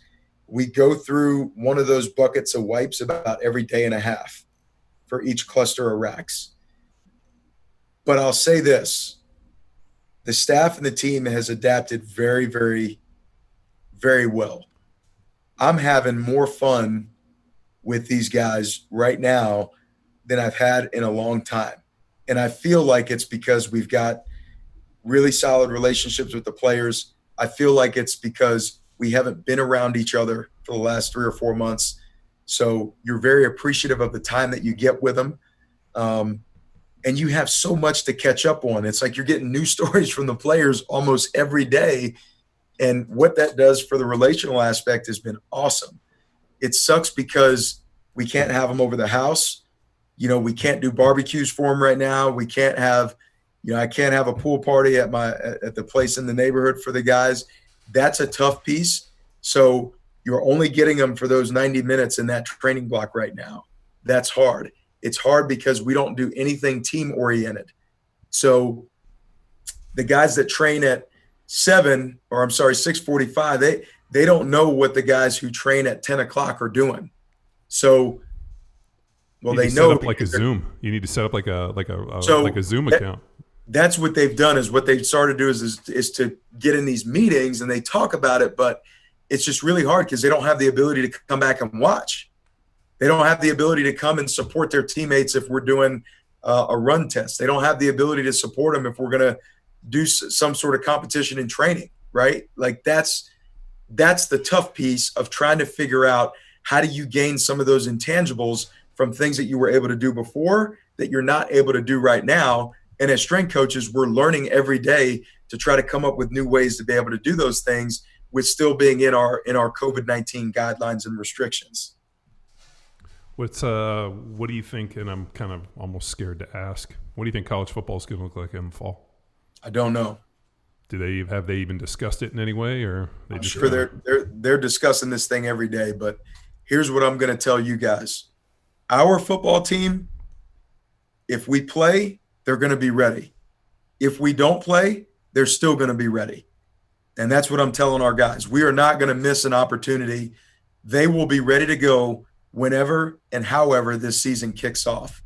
We go through one of those buckets of wipes about every day and a half for each cluster of racks. But I'll say this, the staff and the team has adapted very, very, very well. I'm having more fun with these guys right now than I've had in a long time. And I feel like it's because we've got really solid relationships with the players. I feel like it's because we haven't been around each other for the last 3 or 4 months. So you're very appreciative of the time that you get with them. And you have so much to catch up on. It's like you're getting new stories from the players almost every day. And what that does for the relational aspect has been awesome. It sucks because we can't have them over the house. We can't do barbecues for them right now. We can't have, I can't have a pool party at the place in the neighborhood for the guys. That's a tough piece. So you're only getting them for those 90 minutes in that training block right now. That's hard. It's hard because we don't do anything team oriented. So the guys that train at 6:45, they don't know what the guys who train at 10 o'clock are doing. So, they know set up like a Zoom. You need to set up like a Zoom account. That's what they've done. Is what they've started to do is to get in these meetings and they talk about it, but it's just really hard because they don't have the ability to come back and watch. They don't have the ability to come and support their teammates if we're doing a run test. They don't have the ability to support them if we're going to do some sort of competition in training, right? Like that's the tough piece of trying to figure out how do you gain some of those intangibles from things that you were able to do before that you're not able to do right now. And as strength coaches, we're learning every day to try to come up with new ways to be able to do those things with still being in our COVID-19 guidelines and restrictions. What do you think, and I'm kind of almost scared to ask, what do you think college football is going to look like in the fall? I don't know. Have they even discussed it in any way, or I'm sure they're discussing this thing every day, but here's what I'm going to tell you guys. Our football team, if we play, they're going to be ready. If we don't play, they're still going to be ready. And that's what I'm telling our guys. We are not going to miss an opportunity. They will be ready to go whenever and however this season kicks off.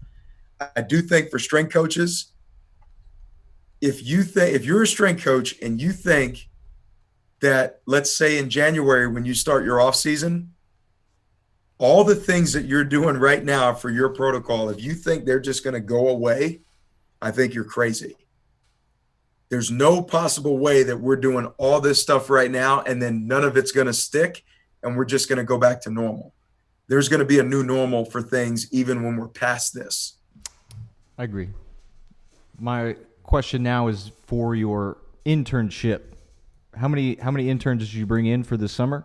I do think for strength coaches, if you're a strength coach and you think that, let's say in January when you start your off season, all the things that you're doing right now for your protocol, if you think they're just going to go away, I think you're crazy. There's no possible way that we're doing all this stuff right now and then none of it's going to stick and we're just going to go back to normal. There's going to be a new normal for things even when we're past this. I agree. My question now is for your internship. How many interns did you bring in for this summer?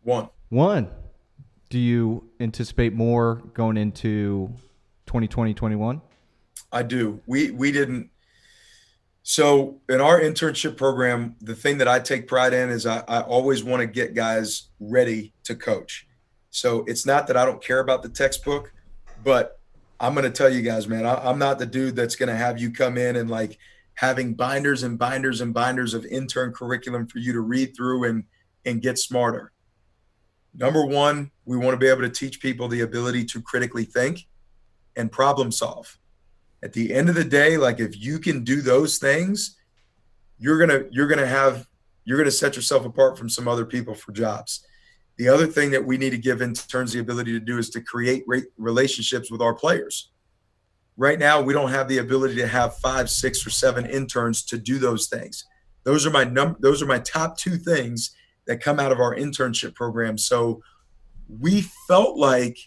One. Do you anticipate more going into 2020-21? I do. We didn't So in our internship program, the thing that I take pride in is I always want to get guys ready to coach. So it's not that I don't care about the textbook, but I'm going to tell you guys, man, I'm not the dude that's going to have you come in and like having binders and binders and binders of intern curriculum for you to read through and get smarter. Number one, we want to be able to teach people the ability to critically think and problem solve. At the end of the day, like if you can do those things, you're gonna set yourself apart from some other people for jobs. The other thing that we need to give interns the ability to do is to create relationships with our players. Right now, we don't have the ability to have 5, 6, or 7 interns to do those things. Those are my top 2 things that come out of our internship program. So we felt like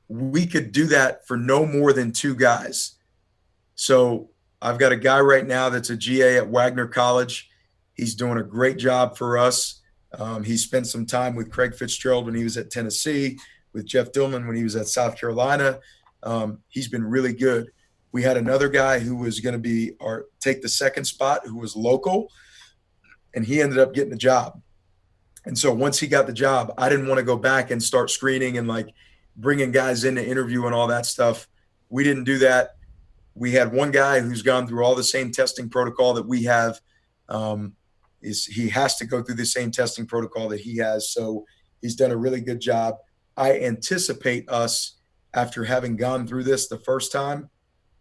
we could do that for no more than 2 guys. So I've got a guy right now that's a GA at Wagner College. He's doing a great job for us. He spent some time with Craig Fitzgerald when he was at Tennessee, with Jeff Dillman when he was at South Carolina. He's been really good. We had another guy who was going to take the second spot, who was local, and he ended up getting the job. And so once he got the job, I didn't want to go back and start screening and like bringing guys in to interview and all that stuff. We didn't do that. We had one guy who's gone through all the same testing protocol that we have. He has to go through the same testing protocol that he has. So he's done a really good job. I anticipate us, after having gone through this the first time,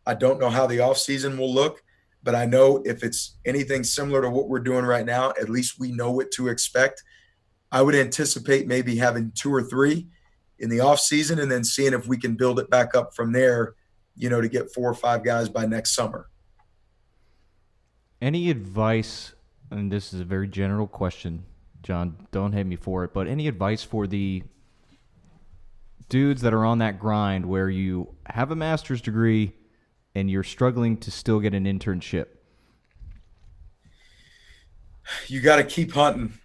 I don't know how the offseason will look, but I know if it's anything similar to what we're doing right now, at least we know what to expect. I would anticipate maybe having 2 or 3 in the offseason and then seeing if we can build it back up from there, to get 4 or 5 guys by next summer. Any advice, and this is a very general question, John, don't hate me for it, but any advice for the dudes that are on that grind where you have a master's degree and you're struggling to still get an internship? You got to keep hunting.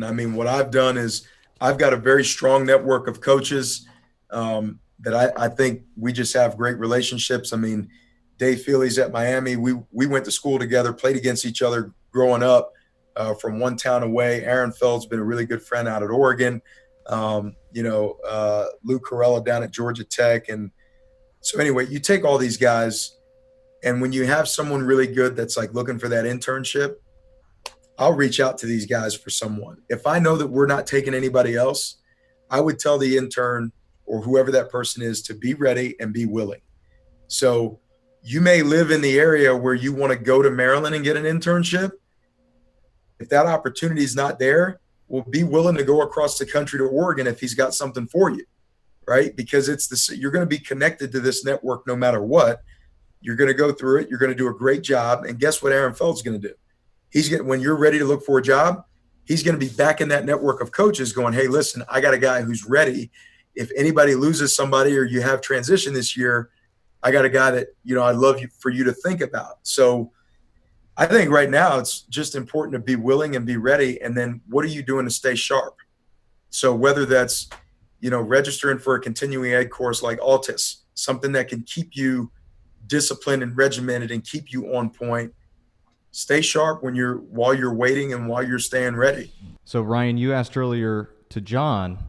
I mean, what I've done is I've got a very strong network of coaches that I think we just have great relationships. I mean, Dave Feely's at Miami. We went to school together, played against each other growing up from one town away. Aaron Feld's been a really good friend out at Oregon. Lou Corella down at Georgia Tech. And so anyway, you take all these guys, and when you have someone really good that's like looking for that internship, I'll reach out to these guys for someone. If I know that we're not taking anybody else, I would tell the intern or whoever that person is to be ready and be willing. So you may live in the area where you want to go to Maryland and get an internship. If that opportunity is not there, well, be willing to go across the country to Oregon if he's got something for you, right? Because you're going to be connected to this network no matter what. You're going to go through it. You're going to do a great job. And guess what Aaron Feld's going to do? When you're ready to look for a job, he's going to be back in that network of coaches going, hey, listen, I got a guy who's ready. If anybody loses somebody or you have transition this year, I got a guy that, I'd love for you to think about. So I think right now it's just important to be willing and be ready. And then what are you doing to stay sharp? So whether that's, registering for a continuing ed course like Altus, something that can keep you disciplined and regimented and keep you on point. Stay sharp while you're waiting and while you're staying ready. So Ryan, you asked earlier to John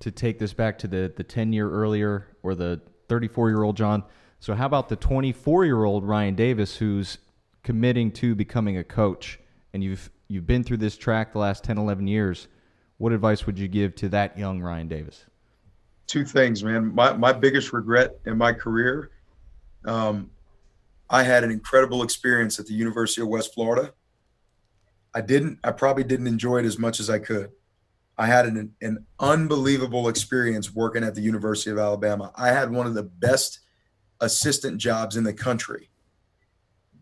to take this back to the 10-year earlier or the 34-year-old John. So how about the 24-year-old Ryan Davis who's committing to becoming a coach, and you've been through this track the last 10, 11 years. What advice would you give to that young Ryan Davis? 2 things, man. My biggest regret in my career, I had an incredible experience at the University of West Florida. I probably didn't enjoy it as much as I could. I had an unbelievable experience working at the University of Alabama. I had one of the best assistant jobs in the country,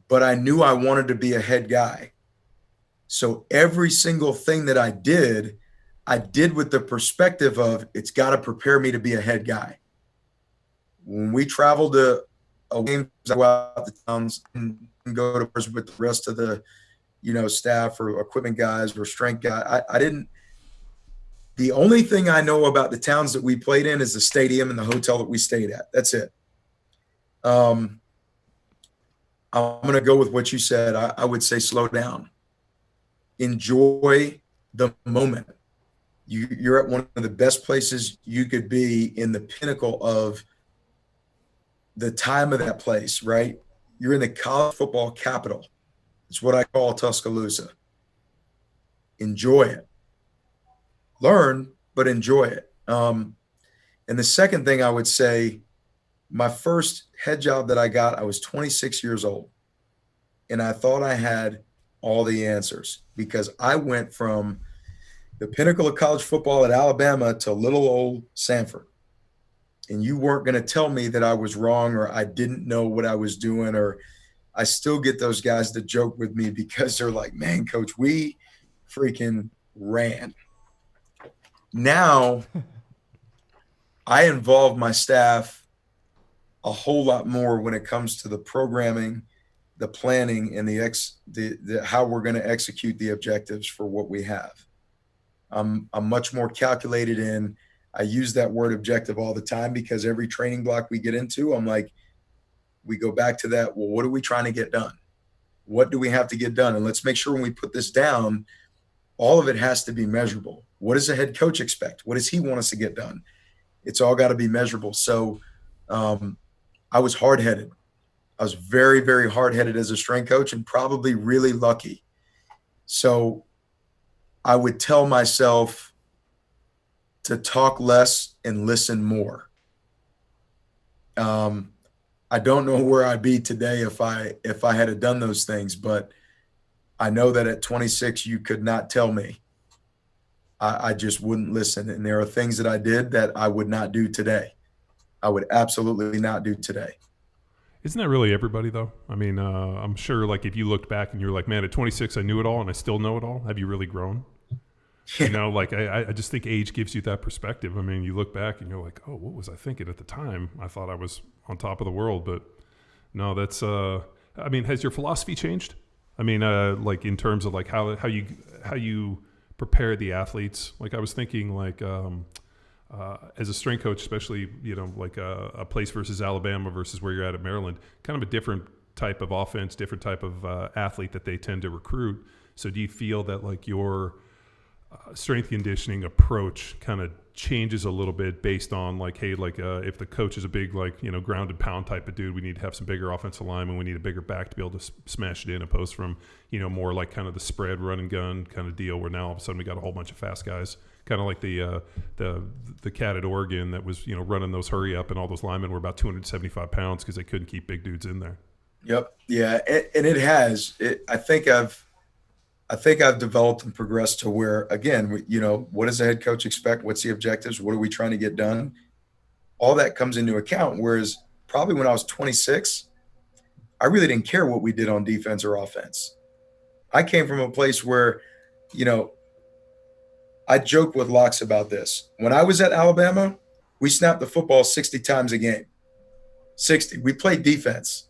but I knew I wanted to be a head guy. So every single thing that I did with the perspective of it's got to prepare me to be a head guy. When we traveled to games, I go out the towns and go to with the rest of the, staff or equipment guys or strength guy. The only thing I know about the towns that we played in is the stadium and the hotel that we stayed at. That's it. I'm going to go with what you said. I would say slow down. Enjoy the moment. You're at one of the best places you could be, in the pinnacle of the time of that place, right? You're in the college football capital. It's what I call Tuscaloosa. Enjoy it. Learn, but enjoy it. And the second thing I would say, my first head job that I got, I was 26 years old. And I thought I had all the answers, because I went from the pinnacle of college football at Alabama to little old Sanford. And you weren't going to tell me that I was wrong, or I didn't know what I was doing. Or I still get those guys to joke with me because they're like, man, coach, we freaking ran. Now I involve my staff a whole lot more when it comes to the programming, the planning, and the how we're going to execute the objectives for what we have. I'm much more calculated in. I use that word objective all the time, because every training block we get into, I'm like, we go back to that. Well, what are we trying to get done? What do we have to get done? And let's make sure when we put this down, all of it has to be measurable. What does the head coach expect? What does he want us to get done? It's all got to be measurable. So I was hard-headed. I was very, very hard-headed as a strength coach, and probably really lucky. So I would tell myself to talk less and listen more. I don't know where I'd be today if I had done those things, but I know that at 26, you could not tell me. I just wouldn't listen. And there are things that I did that I would not do today. I would absolutely not do today. Isn't that really everybody, though? I mean, I'm sure, like, if you looked back and you're like, man, at 26, I knew it all and I still know it all. Have you really grown? Yeah. You know, like, I just think age gives you that perspective. I mean, you look back and you're like, oh, what was I thinking at the time? I thought I was on top of the world. But no, that's I mean, has your philosophy changed? I mean, like, in terms of, like, how you prepare the athletes. Like, I was thinking, like, as a strength coach, especially, you know, like a place versus Alabama versus where you're at Maryland, kind of a different type of offense, different type of athlete that they tend to recruit. So do you feel that, like, your strength conditioning approach kind of changes a little bit based on, like, hey, like, if the coach is a big, like, you know, grounded pound type of dude, we need to have some bigger offensive linemen, we need a bigger back to be able to smash it in, opposed from, you know, more like kind of the spread run and gun kind of deal, where now all of a sudden we got a whole bunch of fast guys, kind of like the cat at Oregon that was, you know, running those hurry up, and all those linemen were about 275 pounds because they couldn't keep big dudes in there. Yep. Yeah. And it has. I think I've developed and progressed to where, again, you know, what does the head coach expect? What's the objectives? What are we trying to get done? All that comes into account. Whereas probably when I was 26, I really didn't care what we did on defense or offense. I came from a place where, you know, I joke with Locks about this. When I was at Alabama, we snapped the football 60 times a game. 60. We played defense.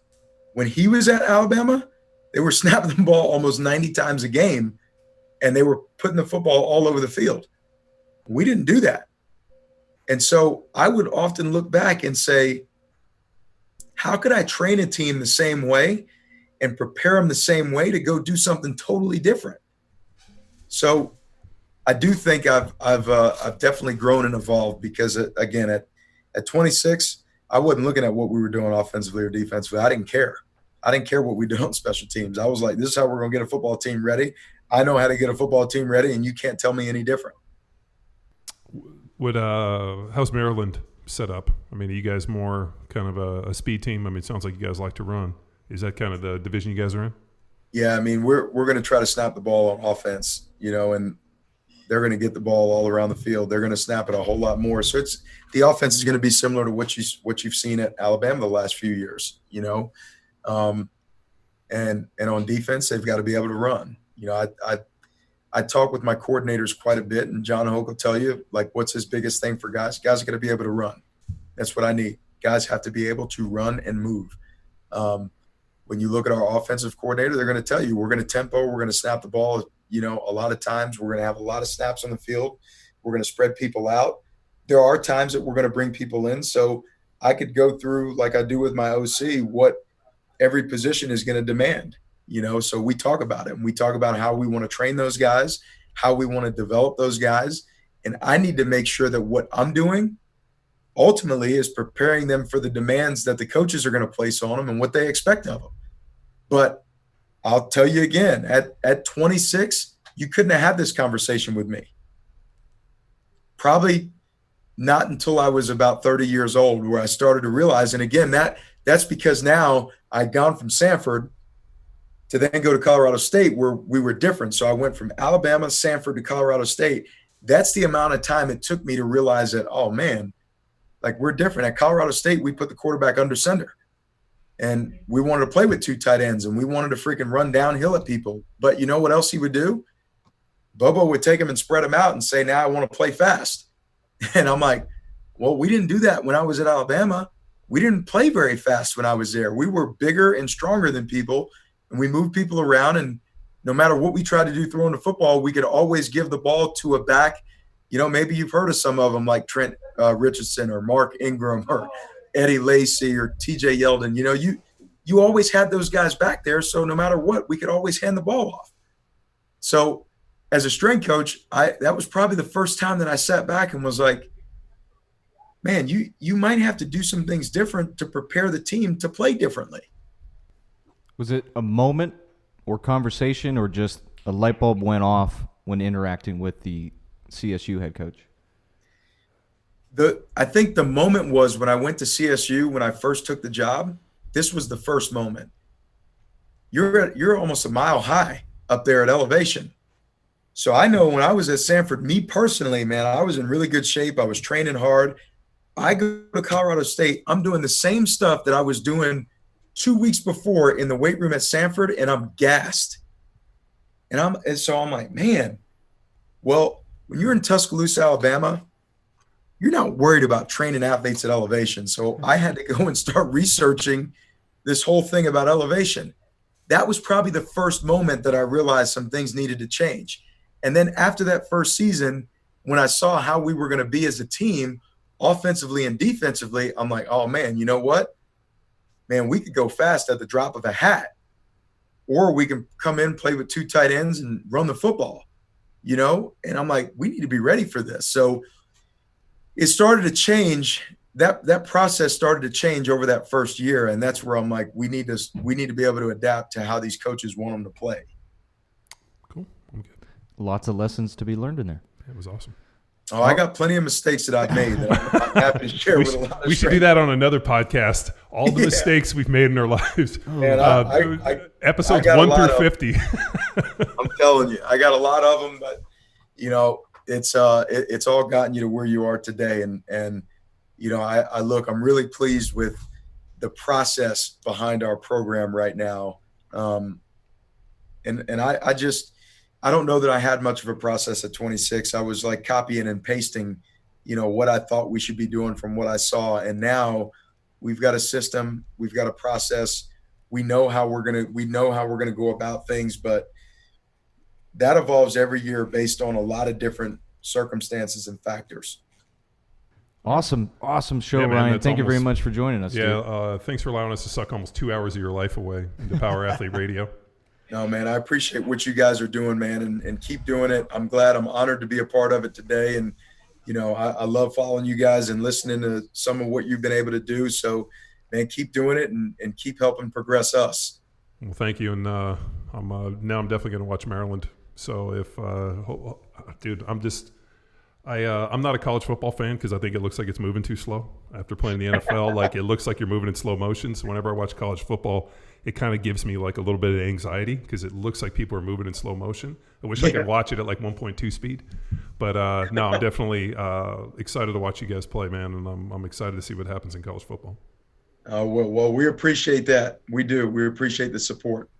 When he was at Alabama, they were snapping the ball almost 90 times a game, and they were putting the football all over the field. We didn't do that. And so I would often look back and say, how could I train a team the same way and prepare them the same way to go do something totally different? So I do think I've definitely grown and evolved, because, again, at 26, I wasn't looking at what we were doing offensively or defensively. I didn't care. I didn't care what we did on special teams. I was like, this is how we're going to get a football team ready. I know how to get a football team ready, and you can't tell me any different. How's Maryland set up? I mean, are you guys more kind of a speed team? I mean, it sounds like you guys like to run. Is that kind of the division you guys are in? Yeah, I mean, we're going to try to snap the ball on offense, you know, and they're going to get the ball all around the field. They're going to snap it a whole lot more. So the offense is going to be similar to what you've seen at Alabama the last few years, you know. And on defense, they've got to be able to run. You know, I talk with my coordinators quite a bit, and John Hoke will tell you, like, what's his biggest thing for guys? Guys are going to be able to run. That's what I need. Guys have to be able to run and move. When you look at our offensive coordinator, they're going to tell you, we're going to tempo, we're going to snap the ball. You know, a lot of times we're going to have a lot of snaps on the field. We're going to spread people out. There are times that we're going to bring people in. So I could go through, like I do with my OC, what every position is going to demand, so we talk about it, and we talk about how we want to train those guys, how we want to develop those guys. And I need to make sure that what I'm doing ultimately is preparing them for the demands that the coaches are going to place on them and what they expect of them. But I'll tell you again, at 26, you couldn't have had this conversation with me. Probably not until I was about 30 years old, where I started to realize, and again, that's because now I'd gone from Sanford to then go to Colorado State, where we were different. So I went from Alabama, Sanford to Colorado State. That's the amount of time it took me to realize that, oh man, like we're different. At Colorado State, we put the quarterback under center, and we wanted to play with 2 tight ends, and we wanted to freaking run downhill at people. But you know what else he would do? Bobo would take him and spread him out and say, now I want to play fast. And I'm like, well, we didn't do that when I was at Alabama. We didn't play very fast when I was there. We were bigger and stronger than people, and we moved people around. And no matter what we tried to do throwing the football, we could always give the ball to a back. Maybe you've heard of some of them, like Trent Richardson or Mark Ingram or Eddie Lacy or TJ Yeldon. You always had those guys back there. So no matter what, we could always hand the ball off. So as a strength coach, that was probably the first time that I sat back and was like, man, you might have to do some things different to prepare the team to play differently. Was it a moment or conversation, or just a light bulb went off when interacting with the CSU head coach? I think the moment was when I went to CSU, when I first took the job. This was the first moment. You're almost a mile high up there at elevation. So I know when I was at Sanford, me personally, man, I was in really good shape. I was training hard. I go to Colorado State. I'm doing the same stuff that I was doing 2 weeks before in the weight room at Sanford, and I'm gassed. And so I'm like, man, well, when you're in Tuscaloosa, Alabama, you're not worried about training athletes at elevation. So I had to go and start researching this whole thing about elevation. That was probably the first moment that I realized some things needed to change. And then after that first season, when I saw how we were going to be as a team, offensively and defensively, I'm like, oh man, you know what? Man, we could go fast at the drop of a hat, or we can come in, play with 2 tight ends and run the football, And I'm like, we need to be ready for this. So it started to change. That process started to change over that first year. And that's where I'm like, we need to be able to adapt to how these coaches want them to play. Cool. I'm good. Lots of lessons to be learned in there. It was awesome. Oh, I got plenty of mistakes that I've made that I'm happy to share with a lot of We should do that on another podcast. All the mistakes we've made in our lives. Man, episodes 1 through 50. I'm telling you, I got a lot of them, but it's all gotten you to where you are today. And I'm really pleased with the process behind our program right now. I don't know that I had much of a process at 26. I was like copying and pasting, what I thought we should be doing from what I saw. And now we've got a system, we've got a process. We know how we're going to go about things, but that evolves every year based on a lot of different circumstances and factors. Awesome show, yeah, man, Ryan. Thank you very much for joining us. Yeah, thanks for allowing us to suck almost 2 hours of your life away into Power Athlete Radio. No, man, I appreciate what you guys are doing, man, and keep doing it. I'm honored to be a part of it today. And, I love following you guys and listening to some of what you've been able to do. So, man, keep doing it and keep helping progress us. Well, thank you. And I'm definitely going to watch Maryland. So dude, I'm not a college football fan because I think it looks like it's moving too slow after playing the NFL. Like it looks like you're moving in slow motion. So whenever I watch college football, it kind of gives me like a little bit of anxiety because it looks like people are moving in slow motion. I wish I could watch it at like 1.2 speed. But no, I'm definitely excited to watch you guys play, man. And I'm excited to see what happens in college football. Well, we appreciate that. We do. We appreciate the support.